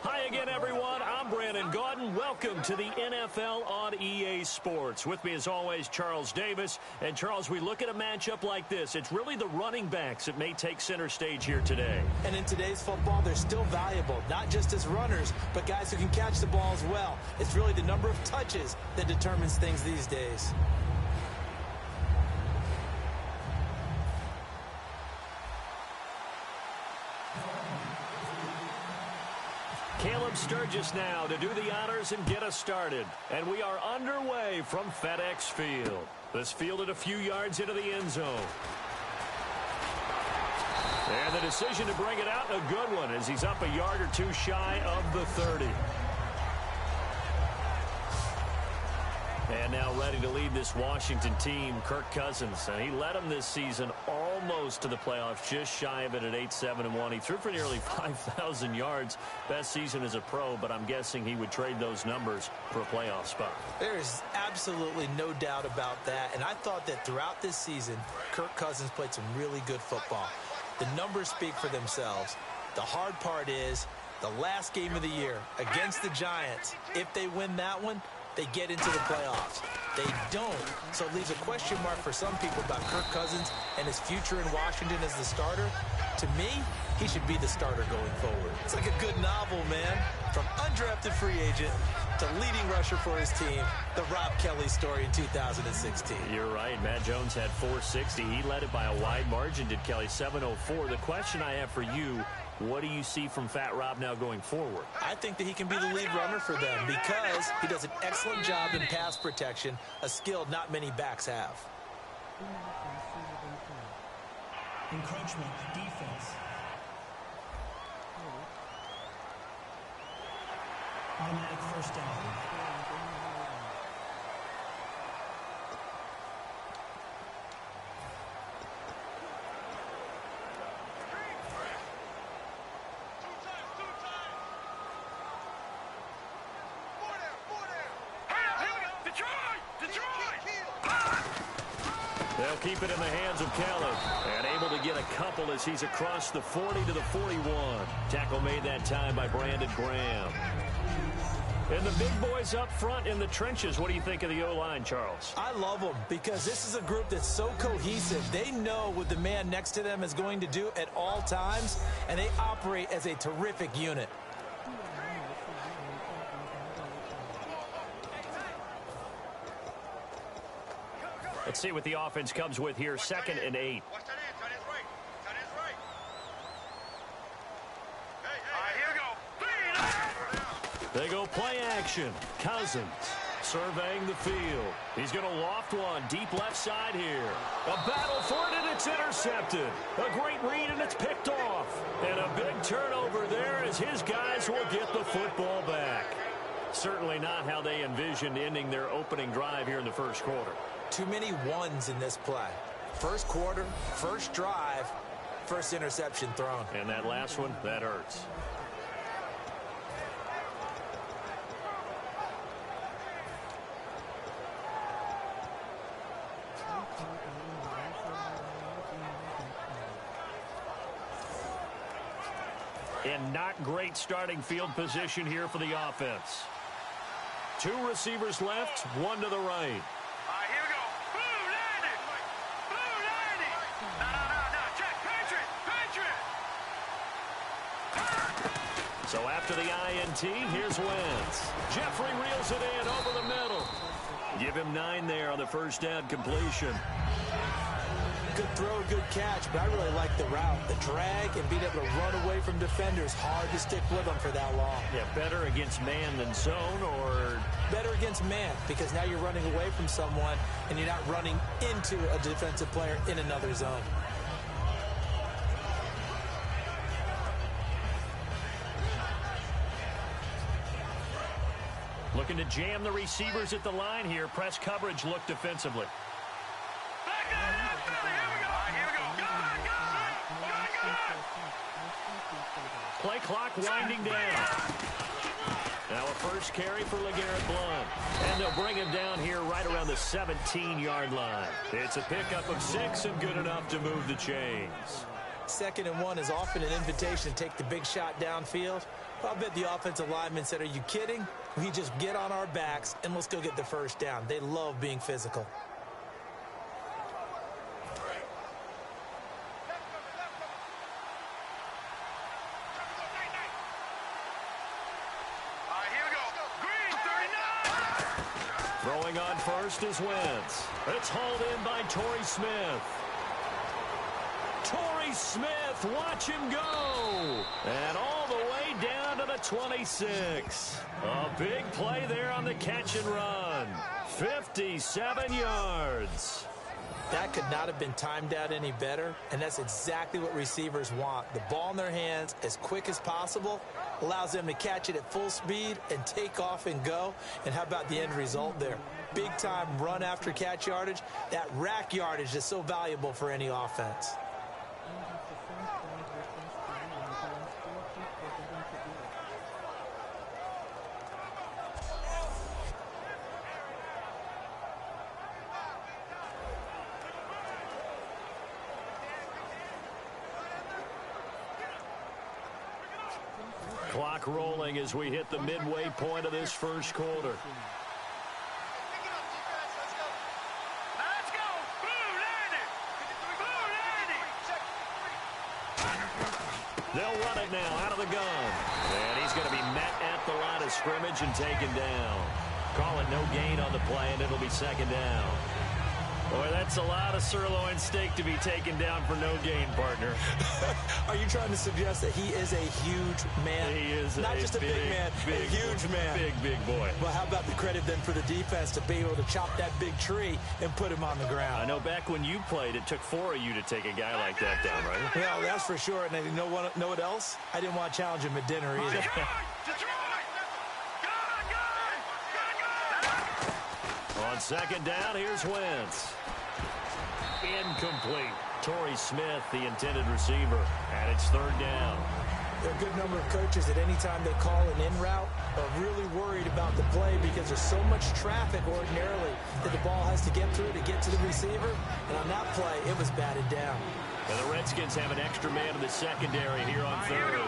Hi again, everyone. I'm Brandon Gaudin. Welcome to the NFL on EA Sports. With me, as always, Charles Davis. And, Charles, we look at a matchup like this. It's really the running backs that may take center stage here today. And in today's football, they're still valuable, not just as runners, but guys who can catch the ball as well. It's really the number of touches that determines things these days. Caleb Sturgis now to do the honors and get us started. And we are underway from FedEx Field. This fielded a few yards into the end zone. And the decision to bring it out, a good one, as he's up a yard or two shy of the 30. And now ready to lead this Washington team, Kirk Cousins. And he led them this season almost to the playoffs, just shy of it at 8-7-1. He threw for nearly 5,000 yards. Best season as a pro, but I'm guessing he would trade those numbers for a playoff spot. There is absolutely no doubt about that. And I thought that throughout this season, Kirk Cousins played some really good football. The numbers speak for themselves. The hard part is the last game of the year against the Giants, if they win that one, they get into the playoffs. They don't, so it leaves a question mark for some people about Kirk Cousins and his future in Washington as the starter. To me, he should be the starter going forward. It's like a good novel, man. From undrafted free agent to leading rusher for his team, the Rob Kelly story in 2016. You're right. Matt Jones had 460. He led it by a wide margin, did Kelly, 704. The question I have for you, what do you see from Fat Rob now going forward? I think that he can be the lead runner for them because he does an excellent job in pass protection, a skill not many backs have. Encroachment, defense. Automatic first down. They'll keep it in the hands of Caleb. And able to get a couple as he's across the 40 to the 41. Tackle made that time by Brandon Graham. And the big boys up front in the trenches. What do you think of the O-line, Charles? I love them because this is a group that's so cohesive. They know what the man next to them is going to do at all times, and they operate as a terrific unit. Let's see what the offense comes with here. 2nd and 8. Watch that end. Tight end's right. Tight end's right. Hey, all right, here we go. They go play action. Cousins surveying the field. He's going to loft one deep left side here. A battle for it, and it's intercepted. A great read, and it's picked off. And a big turnover there as his guys will get the football back. Certainly not how they envisioned ending their opening drive here in the first quarter. Too many ones in this play. First quarter, first drive, first interception thrown. And that last one, that hurts. And not great starting field position here for the offense. 2 receivers left, 1 to the right. All right, here we go. Boom, landed. Boom, landed. No. Check, Patriot. So after the INT, here's Wentz. Jeffrey reels it in over the middle. Give him 9 there on the first down completion. Good throw, good catch, but I really like the route. The drag and being able to run away from defenders. Hard to stick with them for that long. Yeah, better against man than zone, or better against man, because now you're running away from someone and you're not running into a defensive player in another zone. looking to jam the receivers at the line here. Press coverage look defensively. Play clock winding down. Now a first carry for LeGarrette Blount. And they'll bring him down here right around the 17-yard line. It's a pickup of 6 and good enough to move the chains. 2nd and 1 is often an invitation to take the big shot downfield. I bet the offensive lineman said, are you kidding? We just get on our backs and let's go get the first down. They love being physical. Throwing on first is Wentz. It's hauled in by Torrey Smith. Torrey Smith, watch him go. And all the way down to the 26. A big play there on the catch and run. 57 yards. That could not have been timed out any better, and that's exactly what receivers want. The ball in their hands as quick as possible allows them to catch it at full speed and take off and go. And how about the end result there? Big-time run after catch yardage. That rack yardage is so valuable for any offense. Clock rolling as we hit the midway point of this first quarter. They'll run it now out of the gun. And he's going to be met at the line of scrimmage and taken down. Call it no gain on the play, and it'll be 2nd down. Boy, that's a lot of sirloin steak to be taken down for no gain, partner. Are you trying to suggest that he is a huge man? He is not just a big man, a huge man. Big boy. Well, how about the credit then for the defense to be able to chop that big tree and put him on the ground? I know back when you played, it took 4 of you to take a guy like that down, right? Well, that's for sure. And you know what else? I didn't want to challenge him at dinner either. On 2nd down, here's Wentz. Incomplete. Torrey Smith, the intended receiver, and it's 3rd down. There are a good number of coaches at any time they call an in route are really worried about the play because there's so much traffic ordinarily that the ball has to get through to get to the receiver. And on that play, it was batted down. And the Redskins have an extra man in the secondary here on 3rd.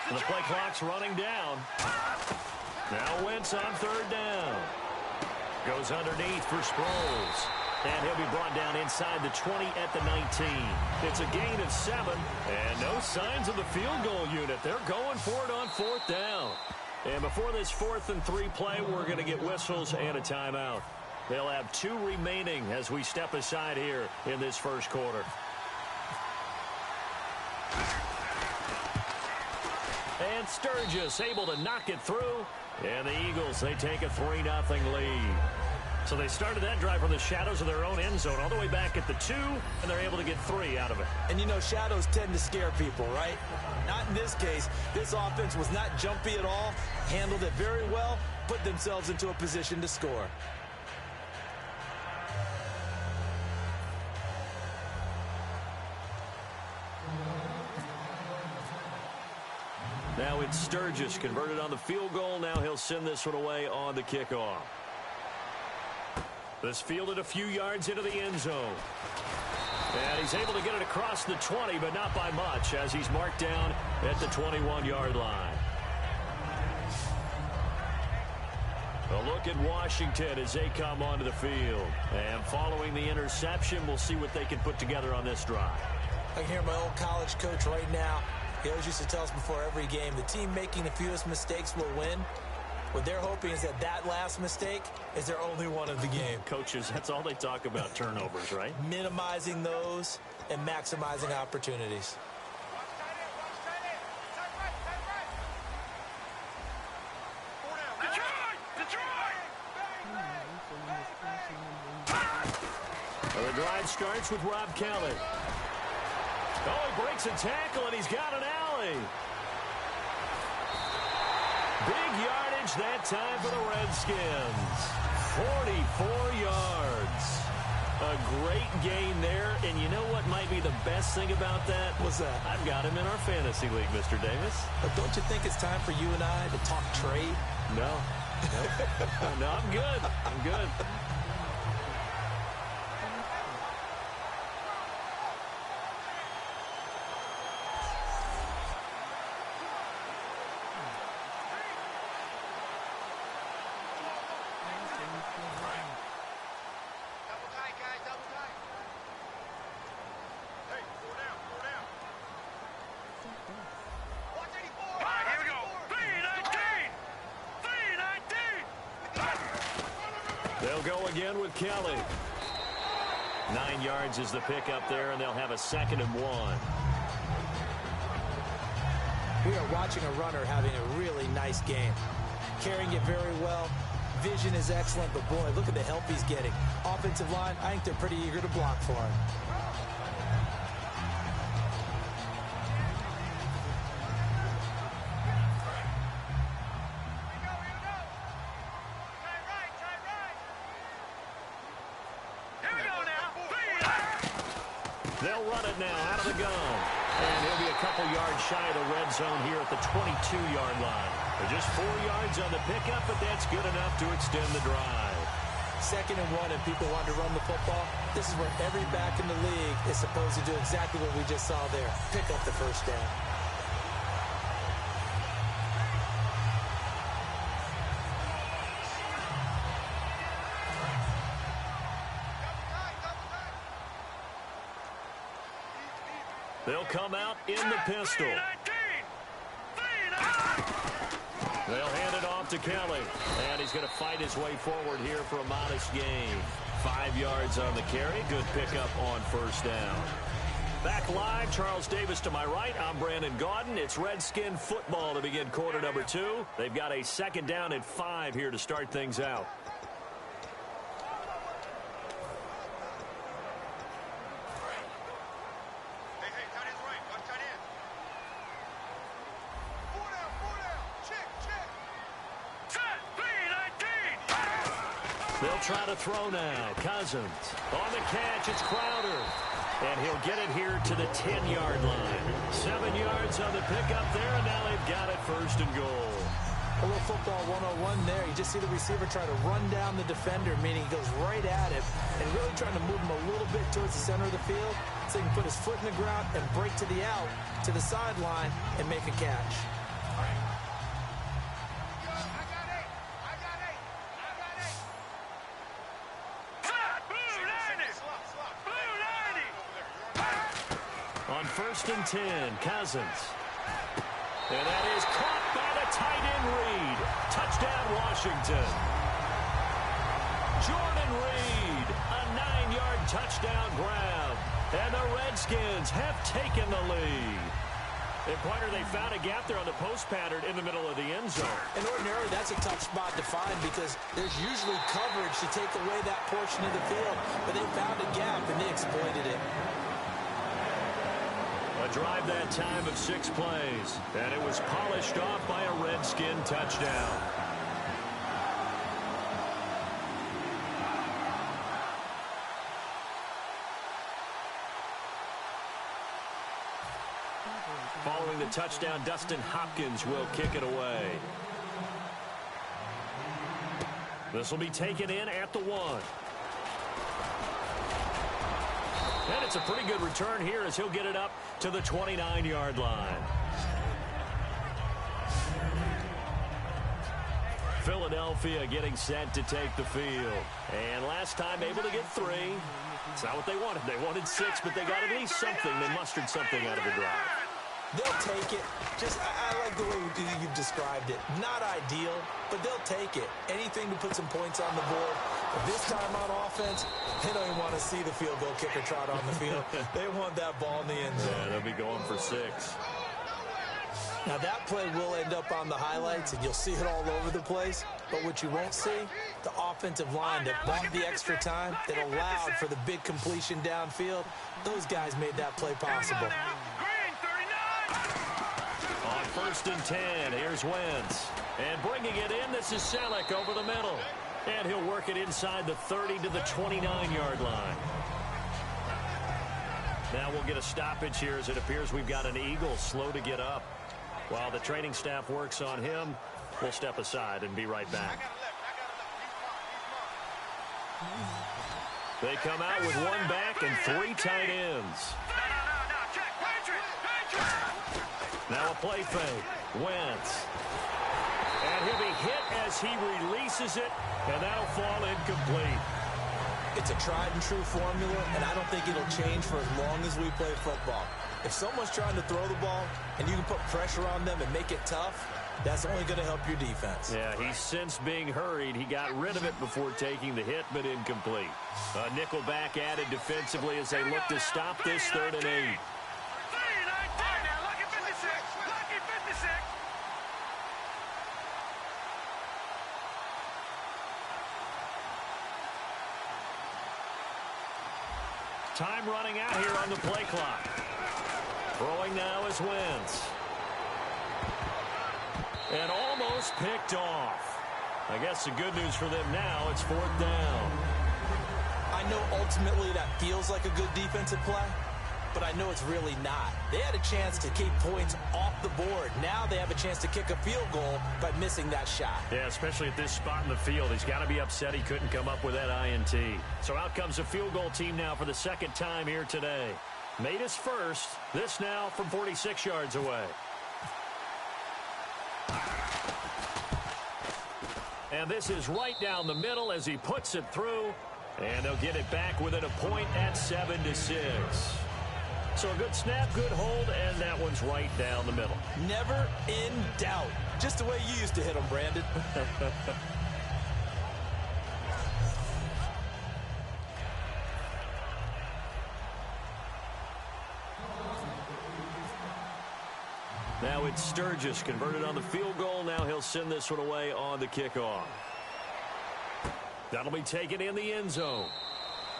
The play clock's running down. Now Wentz on 3rd down. Goes underneath for Sproles. And he'll be brought down inside the 20 at the 19. It's a gain of 7. And no signs of the field goal unit. They're going for it on 4th down. And before this 4th and 3 play, we're going to get whistles and a timeout. They'll have 2 remaining as we step aside here in this first quarter. And Sturgis able to knock it through. And the Eagles, they take a 3-0 lead. So they started that drive from the shadows of their own end zone all the way back at the 2, and they're able to get 3 out of it. And, you know, shadows tend to scare people, right? Not in this case. This offense was not jumpy at all, handled it very well, put themselves into a position to score. Now it's Sturgis converted on the field goal. Now he'll send this one away on the kickoff. This fielded a few yards into the end zone. And he's able to get it across the 20, but not by much, as he's marked down at the 21-yard line. A look at Washington as they come onto the field. And following the interception, we'll see what they can put together on this drive. I can hear my old college coach right now. He always used to tell us before every game, the team making the fewest mistakes will win. What they're hoping is that last mistake is their only one of the game. Coaches, that's all they talk about, turnovers, right? Minimizing those and maximizing opportunities. Well, the drive starts with Rob Kelly. Oh, he breaks a tackle, and he's got an alley. Big yardage that time for the Redskins. 44 yards. A great gain there, and you know what might be the best thing about that? What's that? I've got him in our fantasy league, Mr. Davis. But don't you think it's time for you and I to talk trade? No. No, I'm good. I'm good. They'll go again with Kelly. 9 yards is the pickup there, and they'll have a 2nd and 1. We are watching a runner having a really nice game. Carrying it very well. Vision is excellent, but boy, look at the help he's getting. Offensive line, I think they're pretty eager to block for him. They'll run it now out of the gun. And he'll be a couple yards shy of the red zone here at the 22-yard line. They're just 4 yards on the pickup, but that's good enough to extend the drive. 2nd and 1, and people want to run the football. This is where every back in the league is supposed to do exactly what we just saw there. Pick up the first down. They'll come out in the pistol. They'll hand it off to Kelly. And he's going to fight his way forward here for a modest gain. 5 yards on the carry. Good pickup on first down. Back live, Charles Davis to my right. I'm Brandon Gaudin. It's Redskin football to begin quarter number 2. They've got a 2nd down and 5 here to start things out. They'll try to throw now. Cousins on the catch. It's Crowder. And he'll get it here to the 10-yard line. 7 yards on the pickup there, and now they've got it 1st and goal. A little football 101 there. You just see the receiver try to run down the defender, meaning he goes right at him and really trying to move him a little bit towards the center of the field so he can put his foot in the ground and break to the out, to the sideline, and make a catch. first and 10. Cousins. And that is caught by the tight end Reed. Touchdown, Washington. Jordan Reed, a 9-yard touchdown grab. And the Redskins have taken the lead. And, partner, they found a gap there on the post pattern in the middle of the end zone. And ordinarily, that's a tough spot to find because there's usually coverage to take away that portion of the field. But they found a gap, and they exploited it. A drive that time of 6 plays. And it was polished off by a Redskin touchdown. Following the touchdown, Dustin Hopkins will kick it away. This will be taken in at the 1. And it's a pretty good return here as he'll get it up to the 29-yard line. Philadelphia getting set to take the field. And last time able to get 3. It's not what they wanted. They wanted 6, but they got at least something. They mustered something out of the drive. They'll take it. I like the way you've described it. Not ideal, but they'll take it. Anything to put some points on the board. But this time on offense, they don't even want to see the field goal kicker trot on the field. They want that ball in the end zone. Yeah, they'll be going for 6. Now, that play will end up on the highlights, and you'll see it all over the place. But what you won't see, the offensive line that bought the extra time, that allowed for the big completion downfield, those guys made that play possible. On first and 10, here's Wentz. And bringing it in, this is Selleck over the middle. And he'll work it inside the 30 to the 29-yard line. Now we'll get a stoppage here as it appears we've got an Eagle slow to get up. While the training staff works on him, we'll step aside and be right back. They come out with 1 back and 3 tight ends. Now a play fake. Wentz. And he'll be hit as he releases it, and that'll fall incomplete. It's a tried-and-true formula, and I don't think it'll change for as long as we play football. If someone's trying to throw the ball and you can put pressure on them and make it tough, that's only going to help your defense. Yeah, he's since being hurried. He got rid of it before taking the hit, but incomplete. A nickel back added defensively as they look to stop this 3rd and 8. Time running out here on the play clock. Throwing now is Wentz. And almost picked off. I guess the good news for them now, it's 4th down. I know ultimately that feels like a good defensive play, but I know it's really not. They had a chance to keep points off the board. Now they have a chance to kick a field goal by missing that shot. Yeah, especially at this spot in the field. He's got to be upset he couldn't come up with that INT. So out comes the field goal team now for the 2nd time here today. Made his first. This now from 46 yards away. And this is right down the middle as he puts it through. And they'll get it back within a point at 7-6. So a good snap, good hold, and that one's right down the middle. Never in doubt. Just the way you used to hit them, Brandon. Now it's Sturgis converted on the field goal. Now he'll send this one away on the kickoff. That'll be taken in the end zone.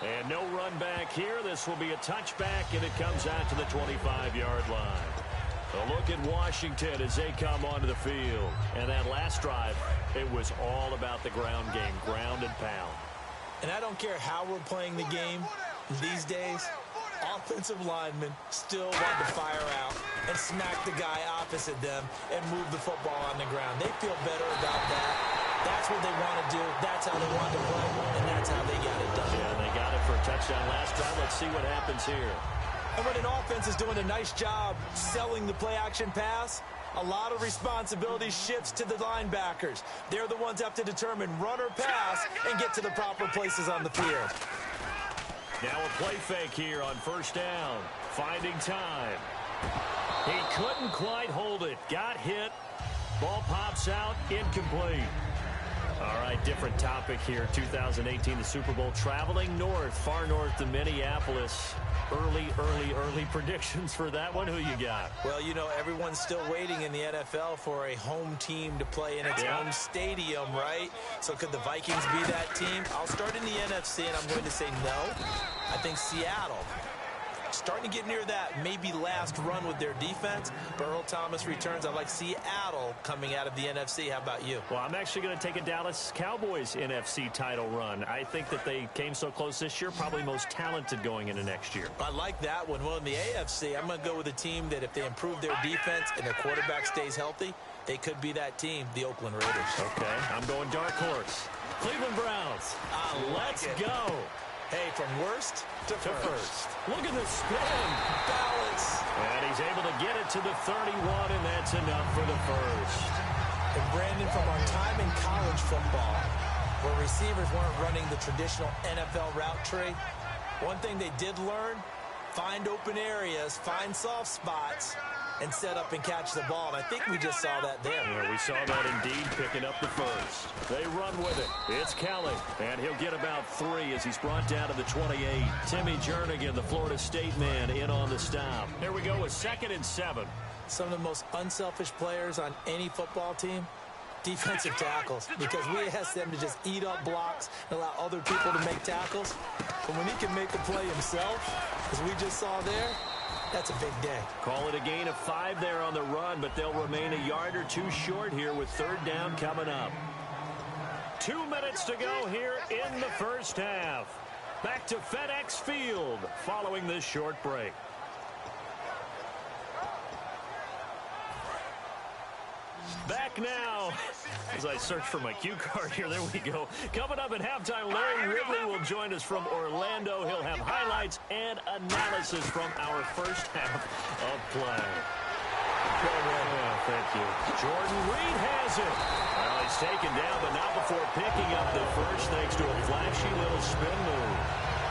And no run back here. This will be a touchback, and it comes out to the 25-yard line. A look at Washington as they come onto the field. And that last drive, it was all about the ground game, ground and pound. And I don't care how we're playing the game these days, offensive linemen still want to fire out and smack the guy opposite them and move the football on the ground. They feel better about that. That's what they want to do. That's how they want to play, and that's how they got it done. Yeah, and they got it for a touchdown last drive. Let's see what happens here. And when an offense is doing a nice job selling the play-action pass, a lot of responsibility shifts to the linebackers. They're the ones that have to determine run or pass and get to the proper places on the field. Now a play fake here on first down. Finding time. He couldn't quite hold it. Got hit. Ball pops out. Incomplete. All right, different topic here. 2018, the Super Bowl, traveling north, far north to Minneapolis. Early predictions for that one. Who you got? Well, you know, everyone's still waiting in the NFL for a home team to play in its own stadium, right? So could the Vikings be that team? I'll start in the NFC, and I'm going to say no. I think Seattle, starting to get near that maybe last run with their defense. But Earl Thomas returns. I like Seattle coming out of the NFC. How about you? Well, I'm actually going to take a Dallas Cowboys NFC title run. I think that they came so close this year, probably most talented going into next year. I like that one. Well, in the AFC, I'm going to go with a team that if they improve their defense and their quarterback stays healthy, they could be that team, the Oakland Raiders. Okay, I'm going dark horse. Cleveland Browns. Let's go. Hey, from worst to first. Look at the spin. Balance. And he's able to get it to the 31, and that's enough for the first. And Brandon, from our time in college football, where receivers weren't running the traditional NFL route tree, one thing they did learn, find open areas, find soft spots, and set up and catch the ball. And I think we just saw that there. Yeah, we saw that indeed, picking up the first. They run with it. It's Kelly, and he'll get about 3 as he's brought down to the 28. Timmy Jernigan, the Florida State man, in on the stop. There we go, a 2nd and 7. Some of the most unselfish players on any football team, defensive tackles, because we ask them to just eat up blocks and allow other people to make tackles. But when he can make a play himself, as we just saw there, that's a big day. Call it a gain of 5 there on the run, but they'll remain a yard or 2 short here with 3rd down coming up. 2 minutes to go here in the first half. Back to FedEx Field following this short break. Back now, as I search for my cue card here, there we go. Coming up at halftime, Larry Ridley will join us from Orlando. He'll have highlights and analysis from our first half of play. Thank you. Jordan Reed has it. Well, he's taken down, but not before picking up the first, thanks to a flashy little spin move.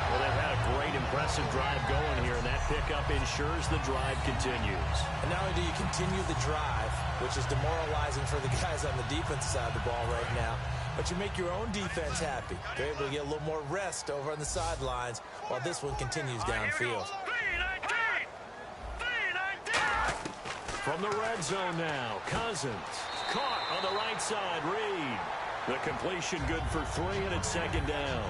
Well, they've had a great, impressive drive going here, and that pickup ensures the drive continues. And not only do you continue the drive, which is demoralizing for the guys on the defensive side of the ball right now, but you make your own defense happy. They're able to get a little more rest over on the sidelines while this one continues downfield. From the red zone now, Cousins. Caught on the right side, Reed. The completion good for 3, and it's 2nd down.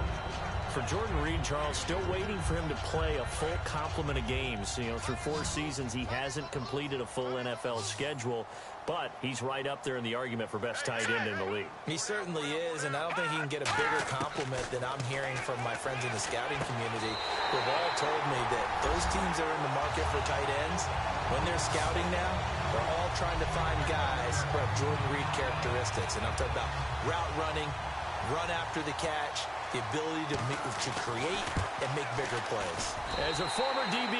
For Jordan Reed, Charles, still waiting for him to play a full complement of games. You know, through 4 seasons, he hasn't completed a full NFL schedule, but he's right up there in the argument for best tight end in the league. He certainly is, and I don't think he can get a bigger compliment than I'm hearing from my friends in the scouting community, who have all told me that those teams that are in the market for tight ends, when they're scouting now, they're all trying to find guys who have Jordan Reed characteristics. And I'm talking about route running, run after the catch, the ability to create and make bigger plays. As a former DB,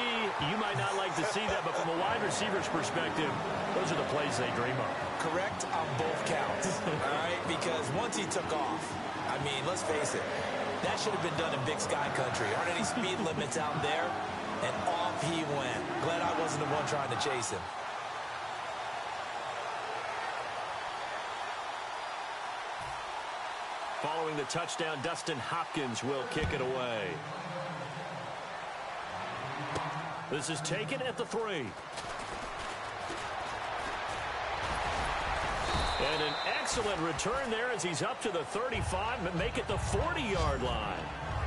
you might not like to see that, but from a wide receiver's perspective, those are the plays they dream of. Correct on both counts, all right? Because once he took off, I mean, let's face it, that should have been done in Big Sky Country. Aren't any speed limits out there? And off he went. Glad I wasn't the one trying to chase him. Following the touchdown, Dustin Hopkins will kick it away. This is taken at the 3. And an excellent return there as he's up to the 35, but make it the 40-yard line.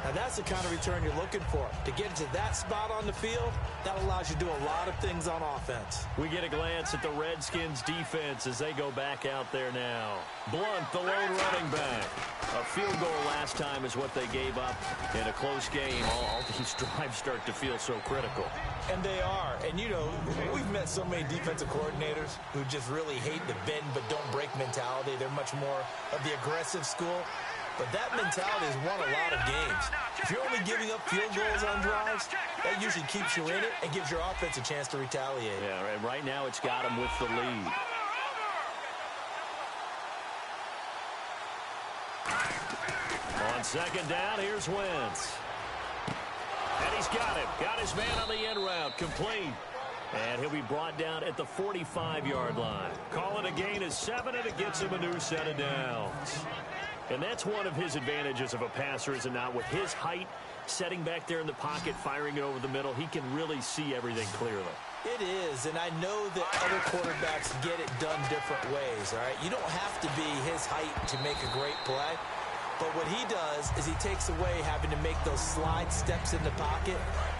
Now, that's the kind of return you're looking for. To get to that spot on the field, that allows you to do a lot of things on offense. We get a glance at the Redskins defense as they go back out there now. Blunt, the lone running back. A field goal last time is what they gave up in a close game. All these drives start to feel so critical. And they are. And, you know, we've met so many defensive coordinators who just really hate the bend but don't break mentality. They're much more of the aggressive school. But that mentality has won a lot of games. If you're only giving up field goals on drives, that usually keeps you in it and gives your offense a chance to retaliate. Yeah, and right now it's got them with the lead. On 2nd down, here's Wentz. And he's got him. Got his man on the end route. Complete. And he'll be brought down at the 45-yard line. Call it a gain of 7, and it gets him a new set of downs. And that's one of his advantages of a passer, is it not? With his height, setting back there in the pocket, firing it over the middle, he can really see everything clearly. It is, and I know that other quarterbacks get it done different ways, all right? You don't have to be his height to make a great play. But what he does is he takes away having to make those slide steps in the pocket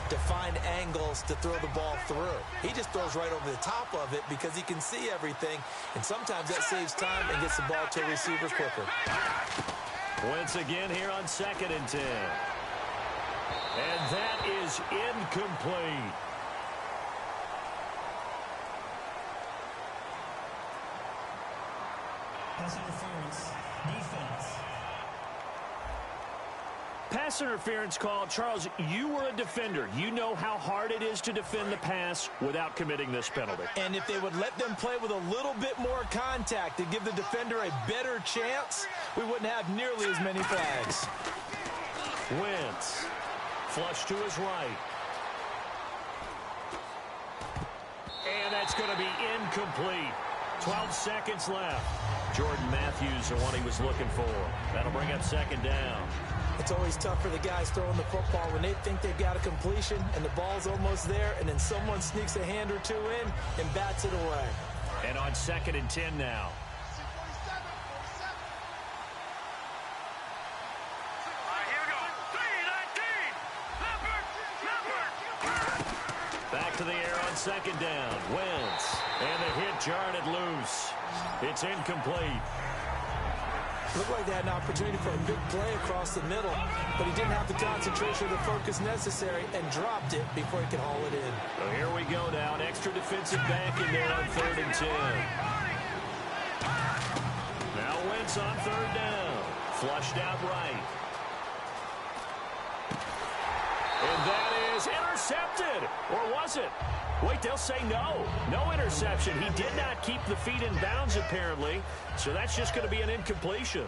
to find angles to throw the ball through. He just throws right over the top of it because he can see everything, and sometimes that saves time and gets the ball to a receiver quicker. Once again here on 2nd and 10. And that is incomplete. Pass interference. Defense. Pass interference call. Charles, you were a defender. You know how hard it is to defend the pass without committing this penalty. And if they would let them play with a little bit more contact to give the defender a better chance, we wouldn't have nearly as many flags. Wentz. Flush to his right. And that's going to be incomplete. 12 seconds left. Jordan Matthews, the one he was looking for. That'll bring up 2nd down. It's always tough for the guys throwing the football when they think they've got a completion and the ball's almost there, and then someone sneaks a hand or two in and bats it away. And on 2nd and 10 now. Back to the air on 2nd down. Wentz. And the hit jarred it loose. It's incomplete. Looked like they had an opportunity for a big play across the middle, but he didn't have the concentration or the focus necessary and dropped it before he could haul it in. So here we go now. An extra defensive back in there on 3rd and 10. Now Wentz on 3rd down. Flushed out right. And that is intercepted. Or was it? Wait, they'll say no. No interception. He did not keep the feet in bounds, apparently. So that's just going to be an incompletion.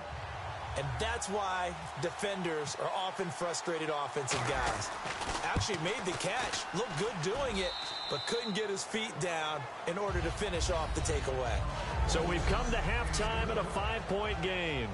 And that's why defenders are often frustrated offensive guys. Actually made the catch, looked good doing it, but couldn't get his feet down in order to finish off the takeaway. So we've come to halftime in a 5-point game,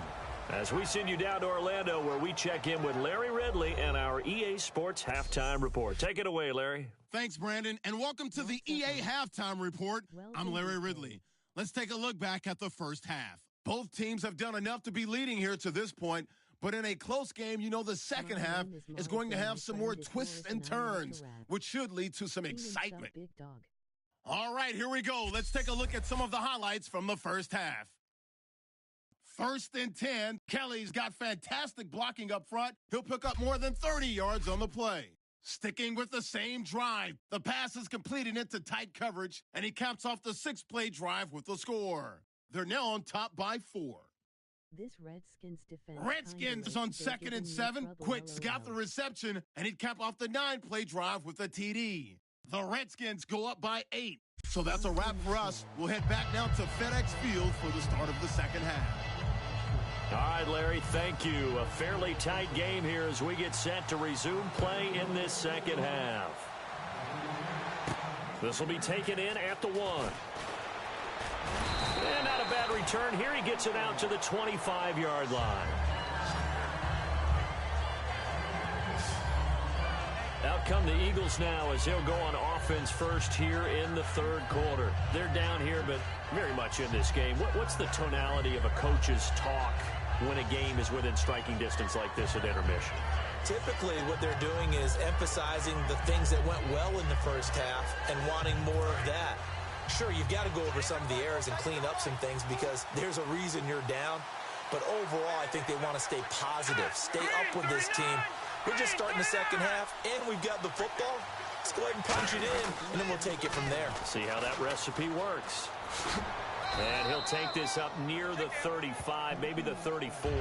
as we send you down to Orlando, where we check in with Larry Ridley and our EA Sports Halftime Report. Take it away, Larry. Thanks, Brandon, and welcome to the EA Halftime Report. I'm Larry Ridley. Let's take a look back at the first half. Both teams have done enough to be leading here to this point, but in a close game, you know the second half is going to have some more twists and turns, which should lead to some excitement. All right, here we go. Let's take a look at some of the highlights from the first half. 1st and 10. Kelly's got fantastic blocking up front. He'll pick up more than 30 yards on the play. Sticking with the same drive, the pass is completed into tight coverage, and he caps off the 6-play drive with the score. They're now on top by 4. This Redskins defense. Redskins on 2nd and 7. Quick's got the reception, and he'd cap off the 9-play drive with a TD. The Redskins go up by 8. So that's a wrap for us. We'll head back now to FedEx Field for the start of the second half. All right, Larry, thank you. A fairly tight game here as we get set to resume play in this second half. This will be taken in at the 1. And not a bad return here. He gets it out to the 25-yard line. Out come the Eagles now as they'll go on offense first here in the 3rd quarter. They're down here, but very much in this game. What's the tonality of a coach's talk when a game is within striking distance like this at intermission? Typically, what they're doing is emphasizing the things that went well in the first half and wanting more of that. Sure, you've got to go over some of the errors and clean up some things because there's a reason you're down. But overall, I think they want to stay positive, stay up with this team. We're just starting the second half, and we've got the football. Let's go ahead and punch it in, and then we'll take it from there. See how that recipe works. And he'll take this up near the 35, maybe the 34.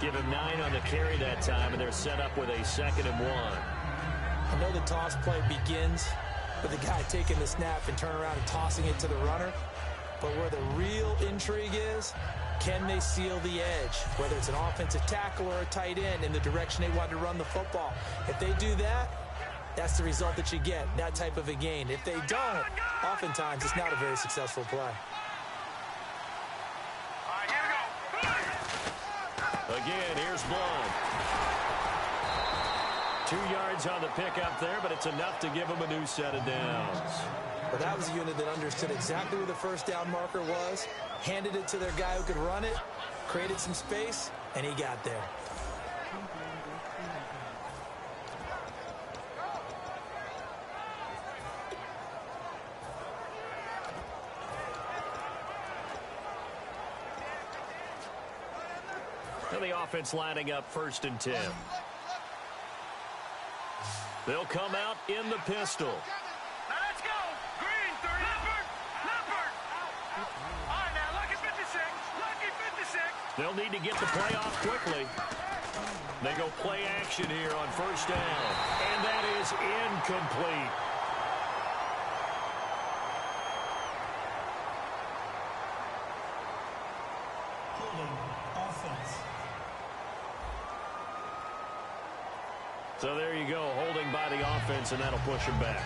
Give him 9 on the carry that time, and they're set up with a 2nd and 1. I know the toss play begins with the guy taking the snap and turning around and tossing it to the runner. But where the real intrigue is, can they seal the edge, whether it's an offensive tackle or a tight end, in the direction they want to run the football? If they do that, that's the result that you get, that type of a gain. If they don't, oftentimes it's not a very successful play. Again, here's Blunt. 2 yards on the pickup there, but it's enough to give him a new set of downs. But that was a unit that understood exactly where the first down marker was, handed it to their guy who could run it, created some space, and he got there. So the offense lining up 1st and 10. They'll come out in the pistol. Now let's go. Green, 30. Leopard. All right, now lucky 56. Lucky 56. They'll need to get the play off quickly. They go play action here on 1st down. And that is incomplete. Holding. Offense. So there you go, holding by the offense, and that'll push him back.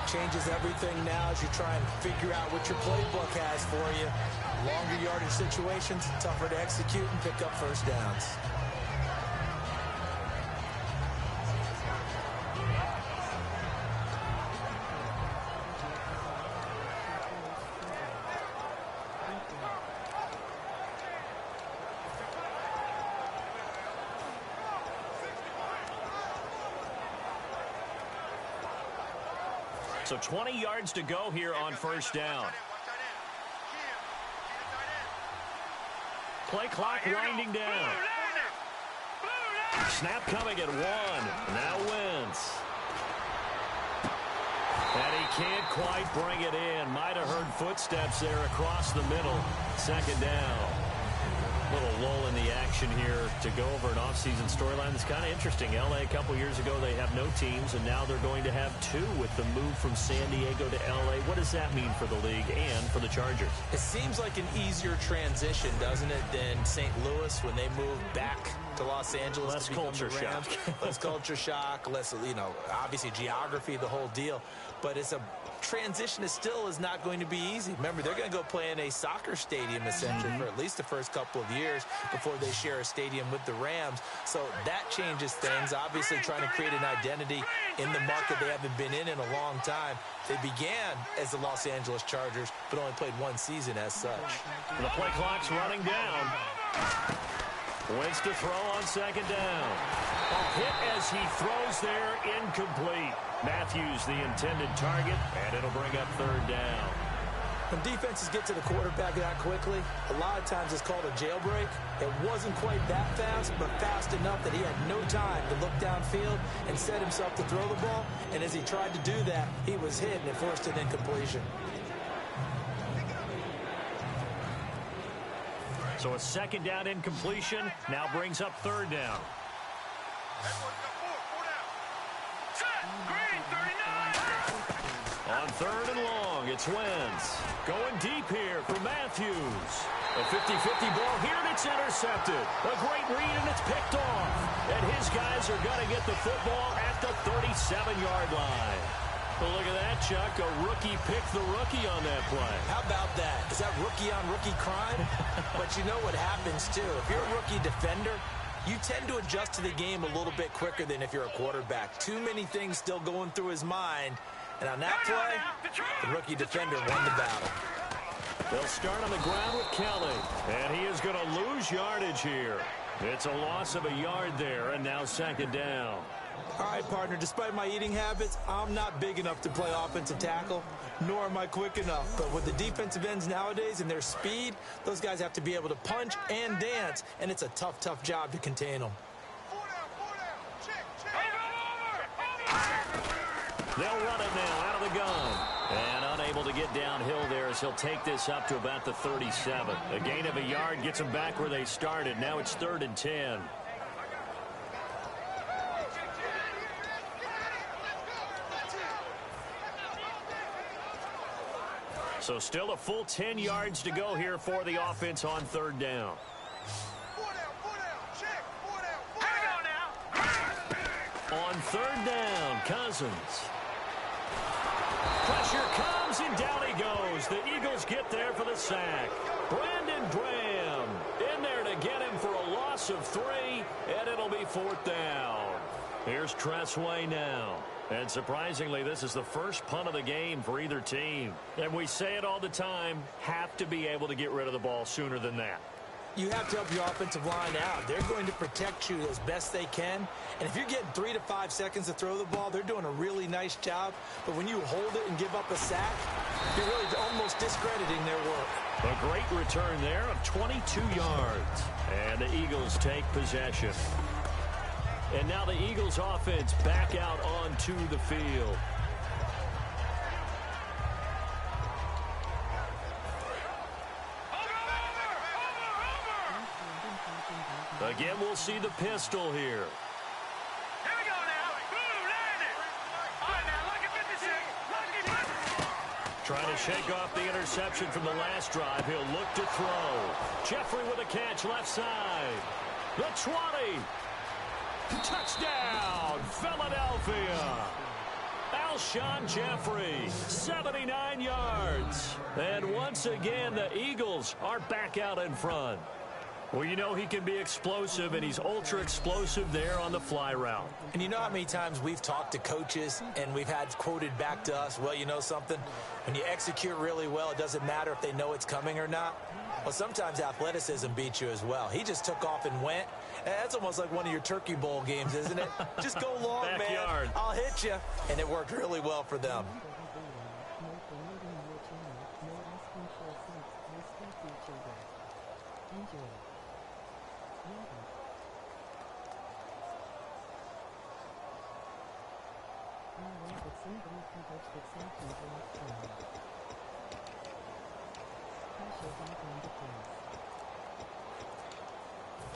Changes everything now as you try and figure out what your playbook has for you. Longer yardage situations, tougher to execute and pick up 1st downs. So 20 yards to go here on 1st down. Play clock winding down. Snap coming at 1. Now Wentz. And he can't quite bring it in. Might have heard footsteps there across the middle. 2nd down. Little lull in the action here to go over an offseason storyline that's kind of interesting. L.A. a couple years ago, they have no teams, and now they're going to have 2 with the move from San Diego to L.A. What does that mean for the league and for the Chargers? It seems like an easier transition, doesn't it, than St. Louis when they moved back to Los Angeles. Less culture shock. Less culture shock, less, obviously geography, the whole deal. But it's a transition that still is not going to be easy. Remember, they're going to go play in a soccer stadium, essentially, for at least the first couple of years before they share a stadium with the Rams. So that changes things. Obviously, trying to create an identity in the market they haven't been in a long time. They began as the Los Angeles Chargers, but only played 1 season as such. The play clock's running down. Wentz to throw on 2nd down. A hit as he throws there, incomplete. Matthews the intended target, and it'll bring up 3rd down. When defenses get to the quarterback that quickly, a lot of times it's called a jailbreak. It wasn't quite that fast, but fast enough that he had no time to look downfield and set himself to throw the ball. And as he tried to do that, he was hit and it forced an incompletion. So a 2nd down incompletion now brings up 3rd down. On 3rd and long, it's Wentz. Going deep here for Matthews. A 50-50 ball here, and it's intercepted. A great read, and it's picked off. And his guys are going to get the football at the 37-yard line. Well, look at that, Chuck. A rookie picked the rookie on that play. How about that? Is that rookie-on-rookie crime? But you know what happens, too. If you're a rookie defender, you tend to adjust to the game a little bit quicker than if you're a quarterback. Too many things still going through his mind. And on that play, the rookie defender won the battle. They'll start on the ground with Kelly. And he is going to lose yardage here. It's a loss of a yard there, and now 2nd down. All right, partner, despite my eating habits, I'm not big enough to play offensive tackle, nor am I quick enough. But with the defensive ends nowadays and their speed, those guys have to be able to punch and dance, and it's a tough, tough job to contain them. They'll run it now out of the gun. And unable to get downhill there as he'll take this up to about the 37. A gain of a yard gets them back where they started. Now it's 3rd and 10. So still a full 10 yards to go here for the offense on 3rd down. On third down, Cousins. Pressure comes, and down he goes. The Eagles get there for the sack. Brandon Graham in there to get him for a loss of 3, and it'll be 4th down. Here's Tressway now. And surprisingly, this is the first punt of the game for either team. And we say it all the time, have to be able to get rid of the ball sooner than that. You have to help your offensive line out. They're going to protect you as best they can. And if you're getting 3 to 5 seconds to throw the ball, they're doing a really nice job. But when you hold it and give up a sack, you're really almost discrediting their work. A great return there of 22 yards. And the Eagles take possession. And now the Eagles offense back out onto the field. Again, we'll see the pistol here. Here we go now. Boom, landed. All right, now, lucky 56. Lucky 56. Trying to shake off the interception from the last drive. He'll look to throw. Jeffrey with a catch left side. The 20. Touchdown, Philadelphia. Alshon Jeffrey, 79 yards. And once again, the Eagles are back out in front. Well, you know he can be explosive, and he's ultra-explosive there on the fly route. And you know how many times we've talked to coaches and we've had quoted back to us, well, you know something? When you execute really well, it doesn't matter if they know it's coming or not. Well, sometimes athleticism beats you as well. He just took off and went. That's almost like one of your Turkey Bowl games, isn't it? Just go long, Backyard. man. I'll hit you. And it worked really well for them.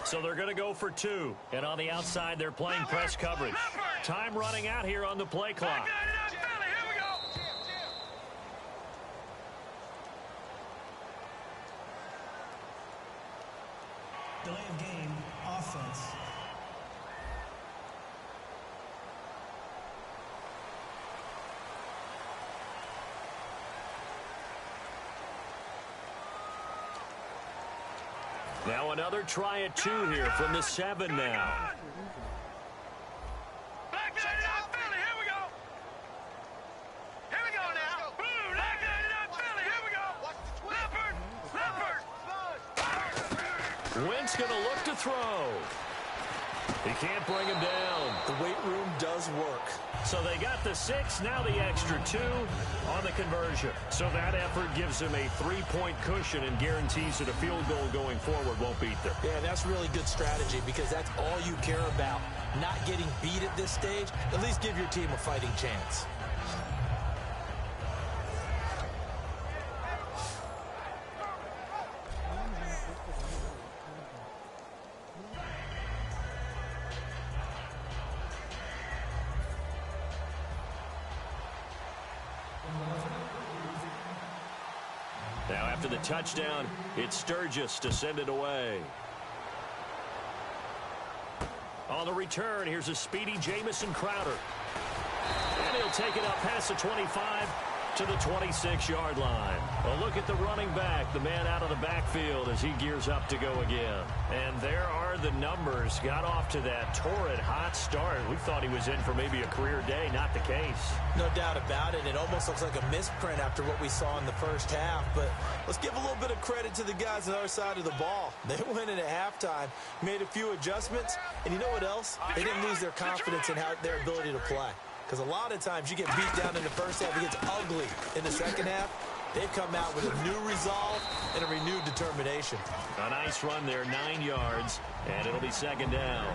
So they're going to go for 2. And on the outside, they're playing press coverage. Time running out here on the play clock. Delay of game, offense. Now another try at 2 here from the 7 now. Wentz going to look to throw. He can't bring him down. The weight room does work. So they got the 6, now the extra 2 on the conversion. So that effort gives them a 3-point cushion and guarantees that a field goal going forward won't beat them. Yeah, that's really good strategy because that's all you care about. Not getting beat at this stage. At least give your team a fighting chance. Now after the touchdown, it's Sturgis to send it away. On the return, here's a speedy Jamison Crowder. And he'll take it up past the 25 to the 26-yard line. A look at the running back, the man out of the backfield as he gears up to go again. And there are the numbers. Got off to that torrid hot start. We thought he was in for maybe a career day. Not the case. No doubt about it. It almost looks like a misprint after what we saw in the first half. But let's give a little bit of credit to the guys on the other side of the ball. They went in at halftime, made a few adjustments, and you know what else? They didn't lose their confidence in their ability to play. Because a lot of times you get beat down in the first half, it gets ugly in the second half. They've come out with a new resolve and a renewed determination. A nice run there, 9 yards, and it'll be second down.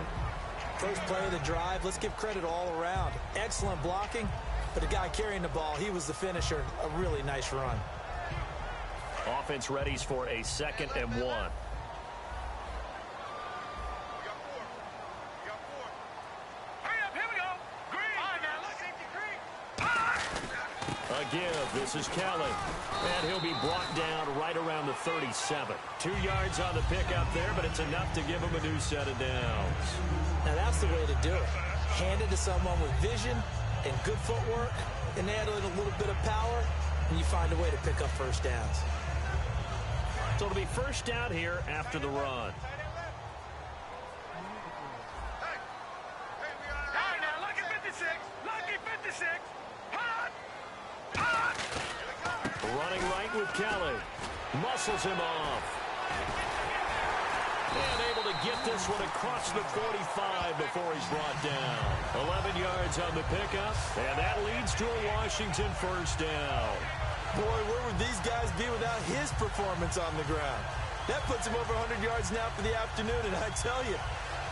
First play of the drive, let's give credit all around. Excellent blocking, but the guy carrying the ball, he was the finisher. A really nice run. Offense readies for a 2nd and 1. Give. This is Kelly. And he'll be brought down right around the 37. 2 yards on the pickup there, but it's enough to give him a new set of downs. Now that's the way to do it. Hand it to someone with vision and good footwork, and add a little bit of power, and you find a way to pick up first downs. So it'll be first down here after the run. Hey, now, lucky 56. Lucky 56. Hot. Hot. Running right with Kelly. Muscles him off. And able to get this one across the 45 before he's brought down. 11 yards on the pickup, and that leads to a Washington first down. Boy, where would these guys be without his performance on the ground? That puts him over 100 yards now for the afternoon, and I tell you,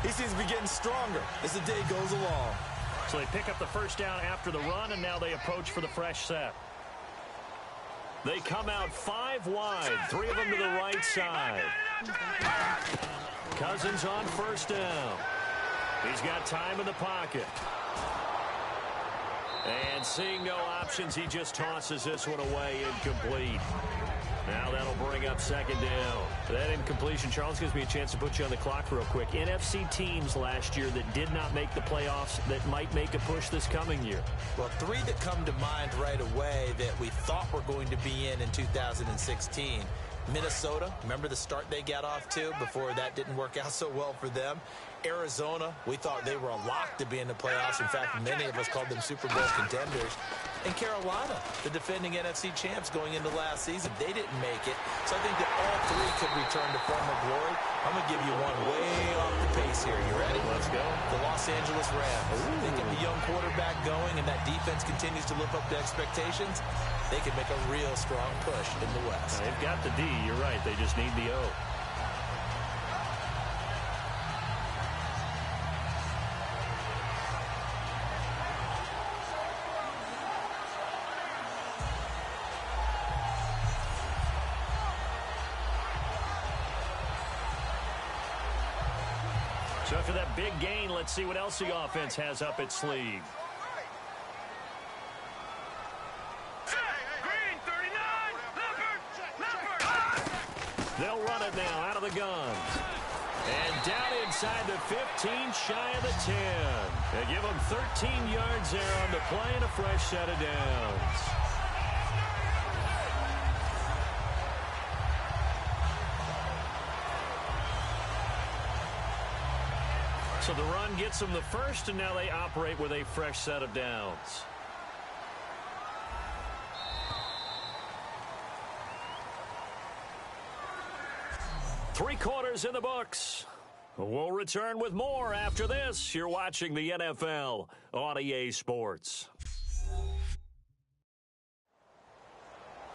he seems to be getting stronger as the day goes along. So they pick up the first down after the run, and now they approach for the fresh set. They come out 5 wide, 3 of them to the right side. Cousins on first down. He's got time in the pocket. And seeing no options, he just tosses this one away, incomplete. Now that'll bring up second down. That incompletion, Charles, gives me a chance to put you on the clock real quick. NFC teams last year that did not make the playoffs that might make a push this coming year. Well, 3 that come to mind right away that we thought were going to be in 2016. Minnesota, remember the start they got off to before that didn't work out so well for them. Arizona, we thought they were a lock to be in the playoffs. In fact, many of us called them Super Bowl contenders. And Carolina, the defending NFC champs going into last season, they didn't make it. So I think that all 3 could return to former glory. I'm going to give you one way off the pace here. You ready? Let's go. The Los Angeles Rams. They get the young quarterback going, and that defense continues to live up to expectations. They could make a real strong push in the West. They've got the D. You're right. They just need the O. So after that big gain, let's see what else the offense has up its sleeve. Green 39. Leopard. They'll run it now out of the guns. And down inside the 15, shy of the 10. They give them 13 yards there on the play and a fresh set of downs. So the run gets them the first, and now they operate with a fresh set of downs. Three quarters in the books. We'll return with more after this. You're watching the NFL on EA Sports.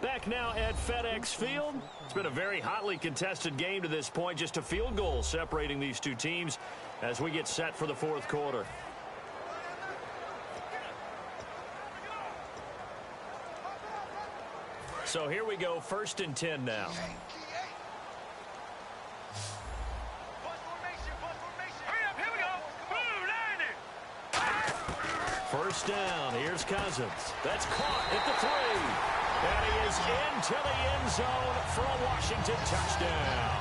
Back now at FedEx Field. It's been a very hotly contested game to this point. Just a field goal separating these two teams as we get set for the fourth quarter. So here we go, 1st and 10 now. First down, here's Cousins. That's caught at the 3. And he is into the end zone for a Washington touchdown.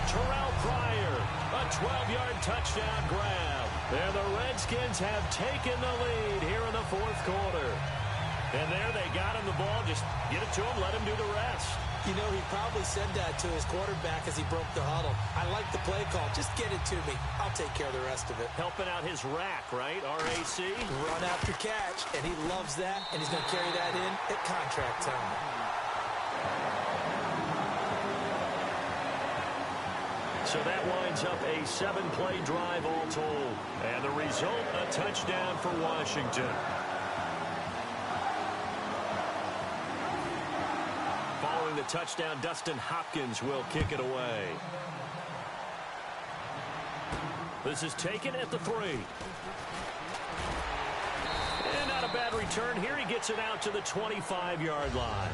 Terrell Pryor, a 12-yard touchdown grab. And the Redskins have taken the lead here in the fourth quarter. And there they got him the ball. Just get it to him, let him do the rest. You know, he probably said that to his quarterback as he broke the huddle. I like the play call. Just get it to me. I'll take care of the rest of it. Helping out his rack, right? RAC. Run after catch, and he loves that, and he's going to carry that in at contract time. So that winds up a 7-play drive all told. And the result, a touchdown for Washington. Following the touchdown, Dustin Hopkins will kick it away. This is taken at the 3. And not a bad return here. He gets it out to the 25-yard line.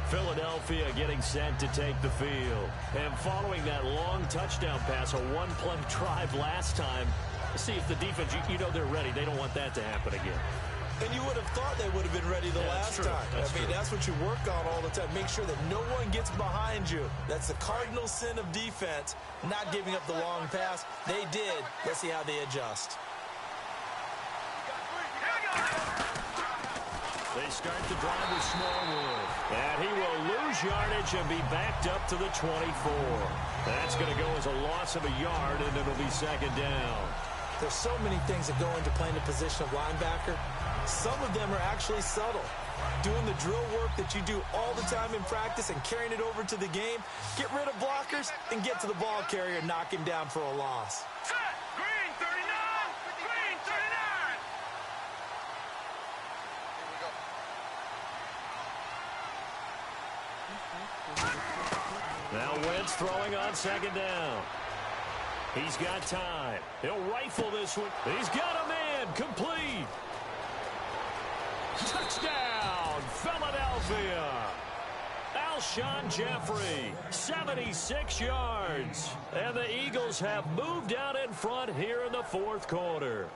Philadelphia getting set to take the field. And following that long touchdown pass, a one-play drive last time, see if the defense, you know they're ready. They don't want that to happen again. And you would have thought they would have been ready the last time. That's what you work on all the time. Make sure that no one gets behind you. That's the cardinal sin of defense, not giving up the long pass. They did. Let's see how they adjust. They start the drive with Smallwood. And he will lose yardage and be backed up to the 24. That's going to go as a loss of a yard, and it'll be second down. There's so many things that go into playing the position of linebacker. Some of them are actually subtle. Doing the drill work that you do all the time in practice and carrying it over to the game. Get rid of blockers and get to the ball carrier and knock him down for a loss. Set. Green 39. Green 39. Now Wentz throwing on second down. He's got time. He'll rifle this one. He's got a man. Complete. Touchdown, Philadelphia. Alshon Jeffrey, 76 yards. And the Eagles have moved out in front here in the fourth quarter.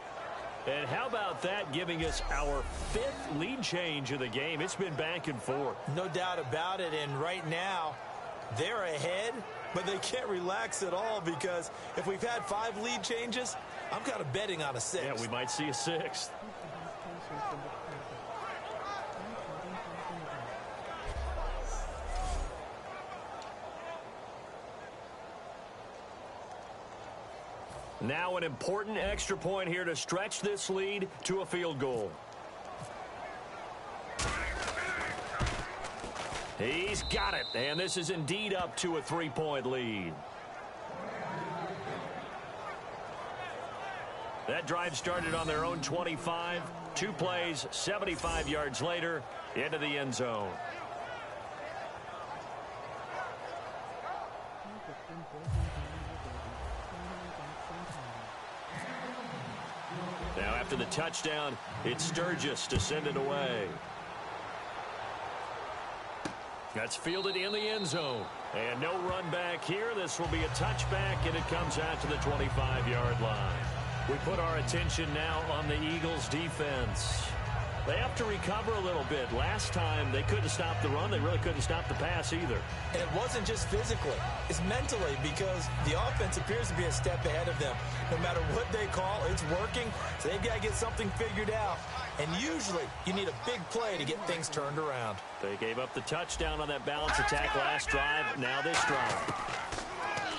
And how about that, giving us our 5th lead change of the game? It's been back and forth. No doubt about it. And right now, they're ahead, but they can't relax at all because if we've had 5 lead changes, I'm kind of betting on a 6th. Yeah, we might see a 6th. Now an important extra point here to stretch this lead to a field goal. He's got it, and this is indeed up to a 3-point lead. That drive started on their own 25. 2 plays, 75 yards later, into the end zone. Now after the touchdown, it's Sturgis to send it away. That's fielded in the end zone. And no run back here. This will be a touchback, and it comes out to the 25-yard line. We put our attention now on the Eagles' defense. They have to recover a little bit. Last time, they couldn't stop the run. They really couldn't stop the pass either. And it wasn't just physically. It's mentally because the offense appears to be a step ahead of them. No matter what they call, it's working. So they've got to get something figured out. And usually, you need a big play to get things turned around. They gave up the touchdown on that balance attack last drive. Now this drive.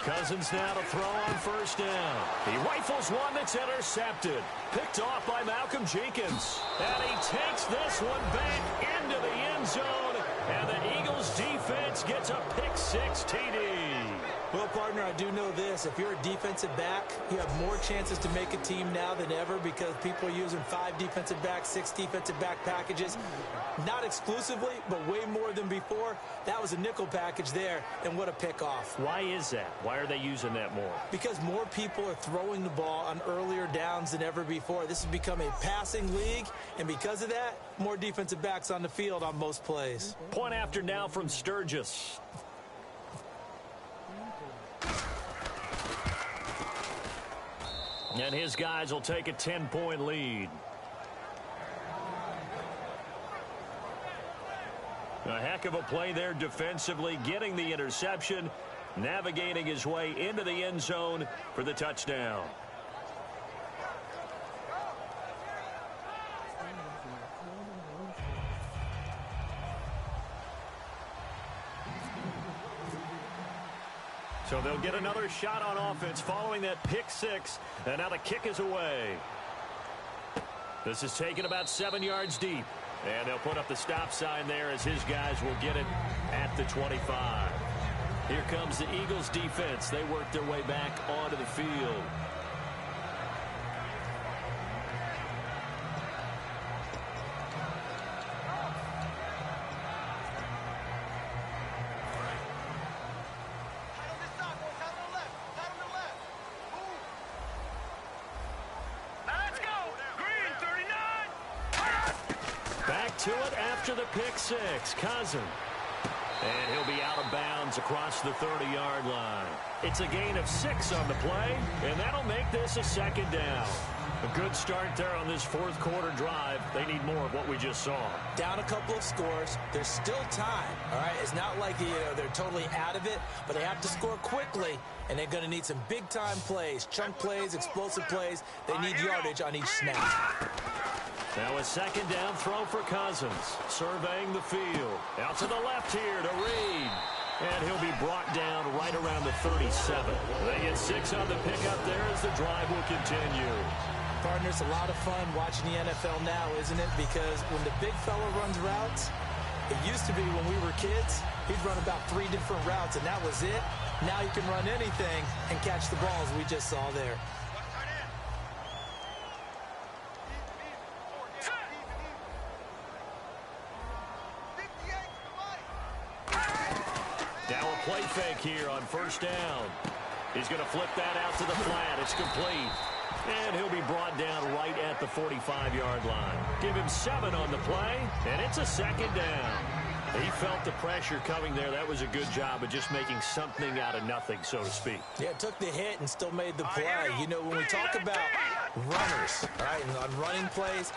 Cousins now to throw on first down. He rifles one that's intercepted. Picked off by Malcolm Jenkins. And he takes this one back into the end zone. And the Eagles defense gets a pick-6 TD. Well, partner, I do know this. If you're a defensive back, you have more chances to make a team now than ever because people are using 5 defensive backs, 6 defensive back packages. Not exclusively, but way more than before. That was a nickel package there, and what a pick-off. Why is that? Why are they using that more? Because more people are throwing the ball on earlier downs than ever before. This has become a passing league, and because of that, more defensive backs on the field on most plays. Point after now from Sturgis. And his guys will take a 10-point lead. A heck of a play there defensively, getting the interception, navigating his way into the end zone for the touchdown. So they'll get another shot on offense following that pick-6, and now the kick is away. This is taken about 7 yards deep, and they'll put up the stop sign there as his guys will get it at the 25. Here comes the Eagles defense. They work their way back onto the field. To it after the pick-6, Cousin. And he'll be out of bounds across the 30-yard line. It's a gain of 6 on the play, and that'll make this a second down. A good start there on this fourth quarter drive. They need more of what we just saw. Down a couple of scores. There's still time, all right? It's not like they're totally out of it, but they have to score quickly, and they're going to need some big-time plays, chunk plays, explosive plays. They need yardage on each snap. Now a second down throw for Cousins. Surveying the field. Out to the left here to Reed. And he'll be brought down right around the 37. They get 6 on the pickup there as the drive will continue. Partner, it's a lot of fun watching the NFL now, isn't it? Because when the big fella runs routes, it used to be when we were kids, he'd run about 3 different routes, and that was it. Now he can run anything and catch the balls we just saw there. Now a play fake here on first down. He's going to flip that out to the flat. It's complete. And he'll be brought down right at the 45-yard line. Give him 7 on the play, and it's a second down. He felt the pressure coming there. That was a good job of just making something out of nothing, so to speak. Yeah, took the hit and still made the play. You know, when we talk about runners, right, and on running plays,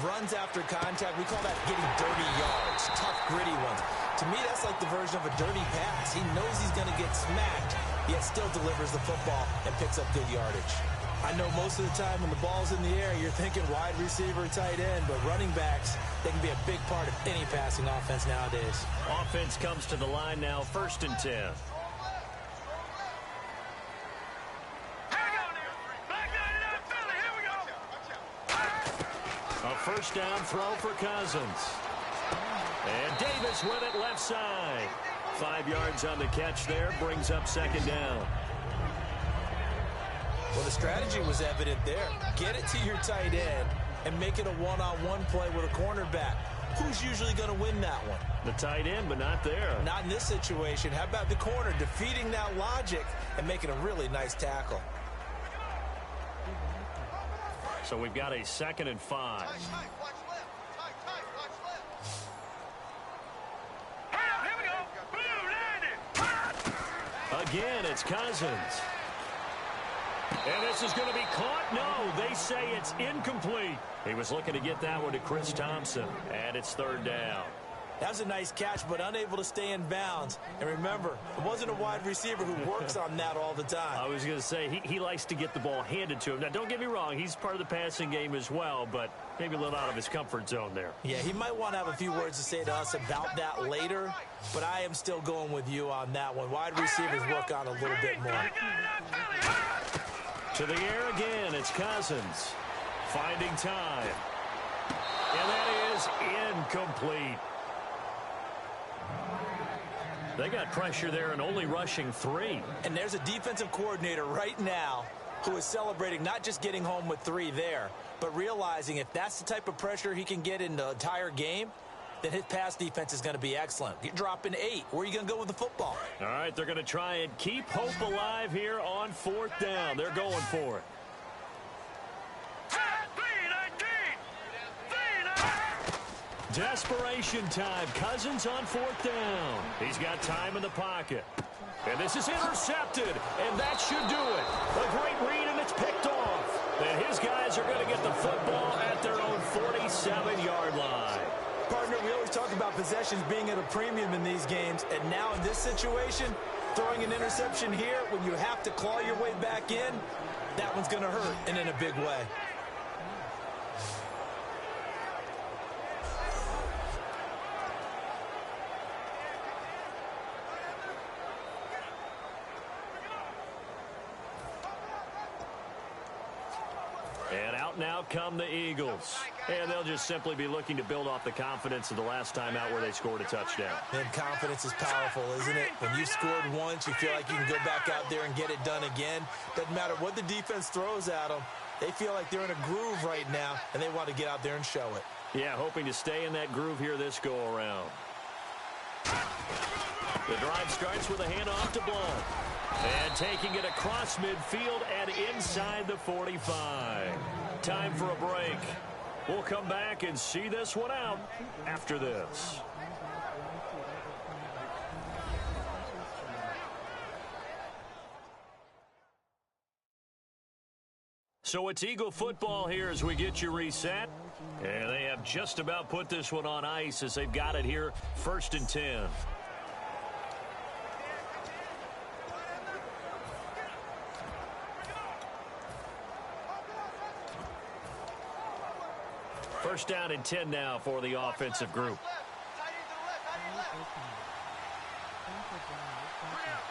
runs after contact, we call that getting dirty yards, tough, gritty ones. To me, that's like the version of a dirty pass. He knows he's going to get smacked, yet still delivers the football and picks up good yardage. I know most of the time when the ball's in the air, you're thinking wide receiver, tight end, but running backs, they can be a big part of any passing offense nowadays. Offense comes to the line now, 1st and 10. A first down throw for Cousins. And Davis with it left side. 5 yards on the catch there, brings up second down. Well, the strategy was evident there. Get it to your tight end and make it a one-on-one play with a cornerback. Who's usually going to win that one? The tight end, but not there. Not in this situation. How about the corner defeating that logic and making a really nice tackle? So we've got a 2nd and 5. Again, it's Cousins. And this is going to be caught. No, they say it's incomplete. He was looking to get that one to Chris Thompson. And it's 3rd down. That was a nice catch, but unable to stay in bounds. And remember, it wasn't a wide receiver who works on that all the time. I was going to say, he likes to get the ball handed to him. Now, don't get me wrong. He's part of the passing game as well, but maybe a little out of his comfort zone there. Yeah, he might want to have a few words to say to us about that later, but I am still going with you on that one. Wide receivers work on a little bit more. To the air again, it's Cousins. Finding time. And that is incomplete. They got pressure there and only rushing 3. And there's a defensive coordinator right now who is celebrating not just getting home with 3 there, but realizing if that's the type of pressure he can get in the entire game, then his pass defense is going to be excellent. You're dropping 8. Where are you going to go with the football? All right, they're going to try and keep hope alive here on 4th down. They're going for it. Desperation time. Cousins on 4th down. He's got time in the pocket. And this is intercepted. And that should do it. A great read, and it's picked off. And his guys are going to get the football at their own 47-yard line. Partner, we always talk about possessions being at a premium in these games. And now in this situation, throwing an interception here when you have to claw your way back in, that one's going to hurt, and in a big way. And out now come the Eagles. And they'll just simply be looking to build off the confidence of the last time out where they scored a touchdown. And confidence is powerful, isn't it? When you've scored once, you feel like you can go back out there and get it done again. Doesn't matter what the defense throws at them. They feel like they're in a groove right now, and they want to get out there and show it. Yeah, hoping to stay in that groove here this go-around. The drive starts with a handoff to Blunt. And taking it across midfield and inside the 45. Time for a break. We'll come back and see this one out after this. So it's Eagle football here as we get you reset. And they have just about put this one on ice as they've got it here, 1st and 10. First down and 10 now for the offensive group.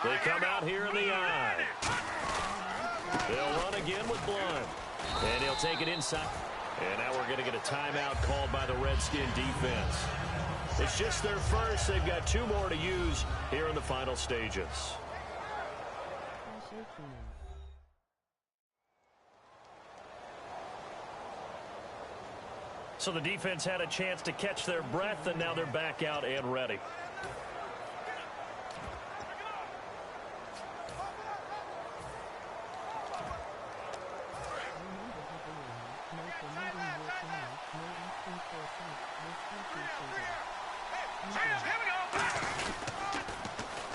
They come out here in the eye. They'll run again with Blunt. And he'll take it inside. And now we're going to get a timeout called by the Redskin defense. It's just their first. They've got 2 more to use here in the final stages. So the defense had a chance to catch their breath, and now they're back out and ready.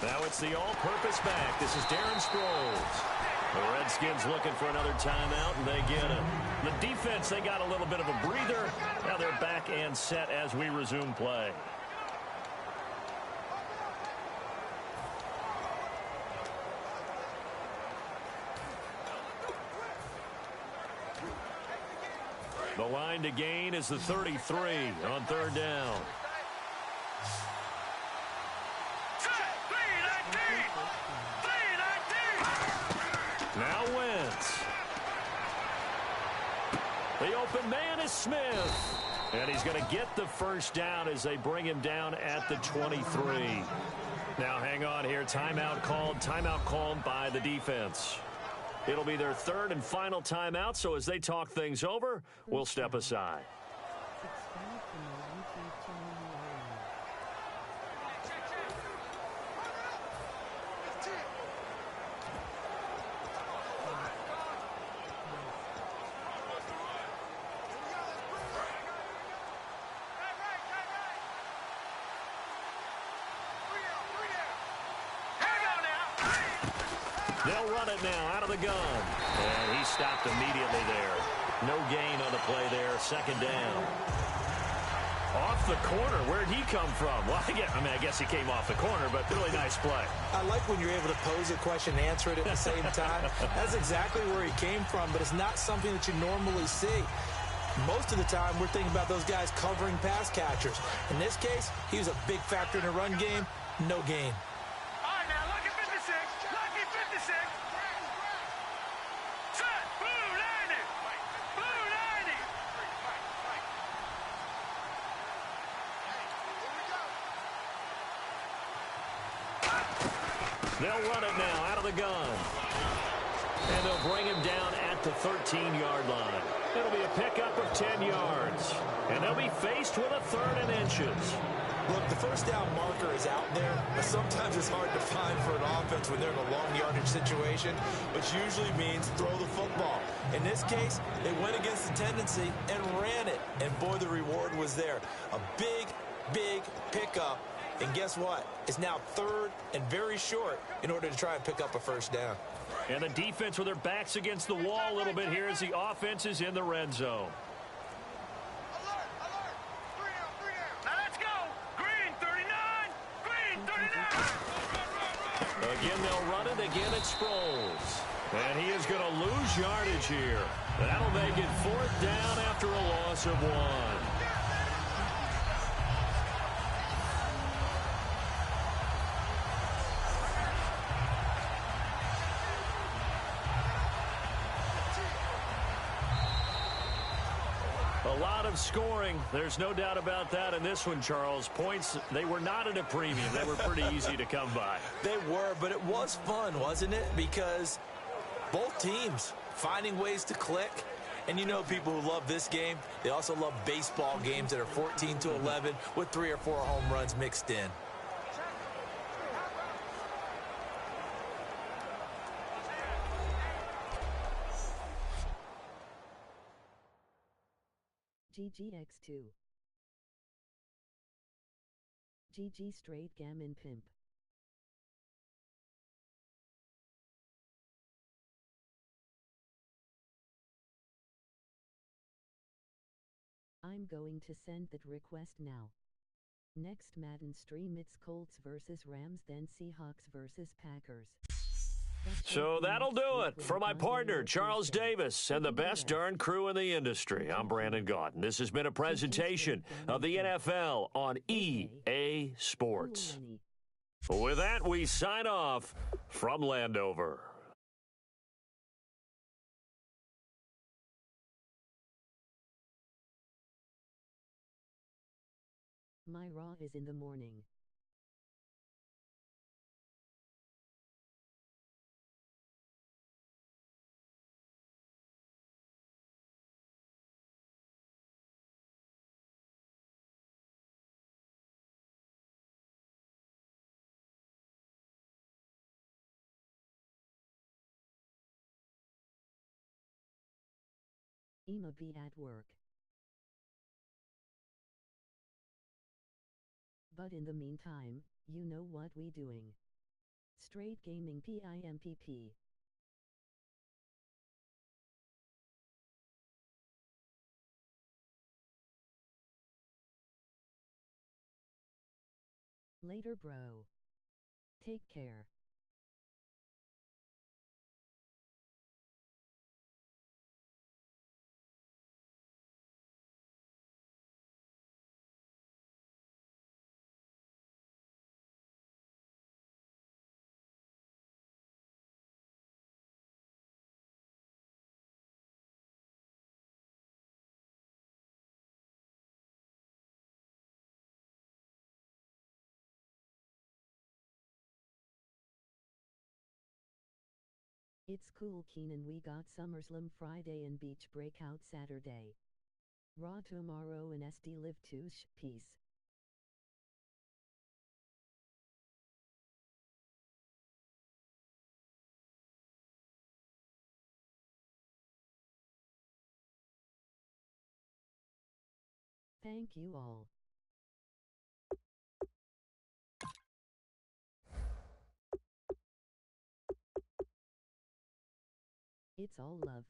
Now it's the all-purpose back. This is Darren Sproles. The Redskins looking for another timeout, and they get it. The defense, they got a little bit of a breather. Now they're back and set as we resume play. The line to gain is the 33 on 3rd down. Now Wentz. The open man is Smith. And he's going to get the first down as they bring him down at the 23. Now hang on here. Timeout called by the defense. It'll be their 3rd and final timeout, so as they talk things over, we'll step aside. They'll run it now out of the gun. And he stopped immediately there. No gain on the play there. 2nd down. Off the corner. Where'd he come from? Well, I guess he came off the corner, but really nice play. I like when you're able to pose a question and answer it at the same time. That's exactly where he came from, but it's not something that you normally see. Most of the time, we're thinking about those guys covering pass catchers. In this case, he was a big factor in the run game. No gain. They'll run it now out of the gun. And they'll bring him down at the 13-yard line. It'll be a pickup of 10 yards. And they'll be faced with a 3rd and inches. Look, the first down marker is out there, but sometimes it's hard to find for an offense when they're in a long yardage situation, which usually means throw the football. In this case, they went against the tendency and ran it. And boy, the reward was there. A big, big pickup. And guess what? It's now 3rd and very short in order to try and pick up a first down. And the defense with their backs against the wall a little bit here as the offense is in the red zone. Alert, alert. 3 down. Now let's go. Green 39. Green 39. Again, they'll run it. Again, it's Sproles. And he is going to lose yardage here. That'll make it 4th down after a loss of 1. A lot of scoring. There's no doubt about that in this one, Charles. Points, they were not at a premium. They were pretty easy to come by. They were, but it was fun, wasn't it? Because both teams finding ways to click. And you know people who love this game, they also love baseball games that are 14-11 with 3 or 4 home runs mixed in. GGX2. GG Straight Gammon Pimp. I'm going to send that request now. Next Madden stream, it's Colts versus Rams, then Seahawks versus Packers. So that'll do it. For my partner, Charles Davis, and the best darn crew in the industry, I'm Brandon Gaudin. This has been a presentation of the NFL on EA Sports. With that, we sign off from Landover. My Raw is in the morning. Ima be at work. But in the meantime, you know what we doing. Straight gaming PIMPP. Later, bro. Take care. It's cool, Keenan. We got SummerSlam Friday and Beach Breakout Saturday. Raw tomorrow and SD Live Tuesday. Peace. Thank you all. It's all love.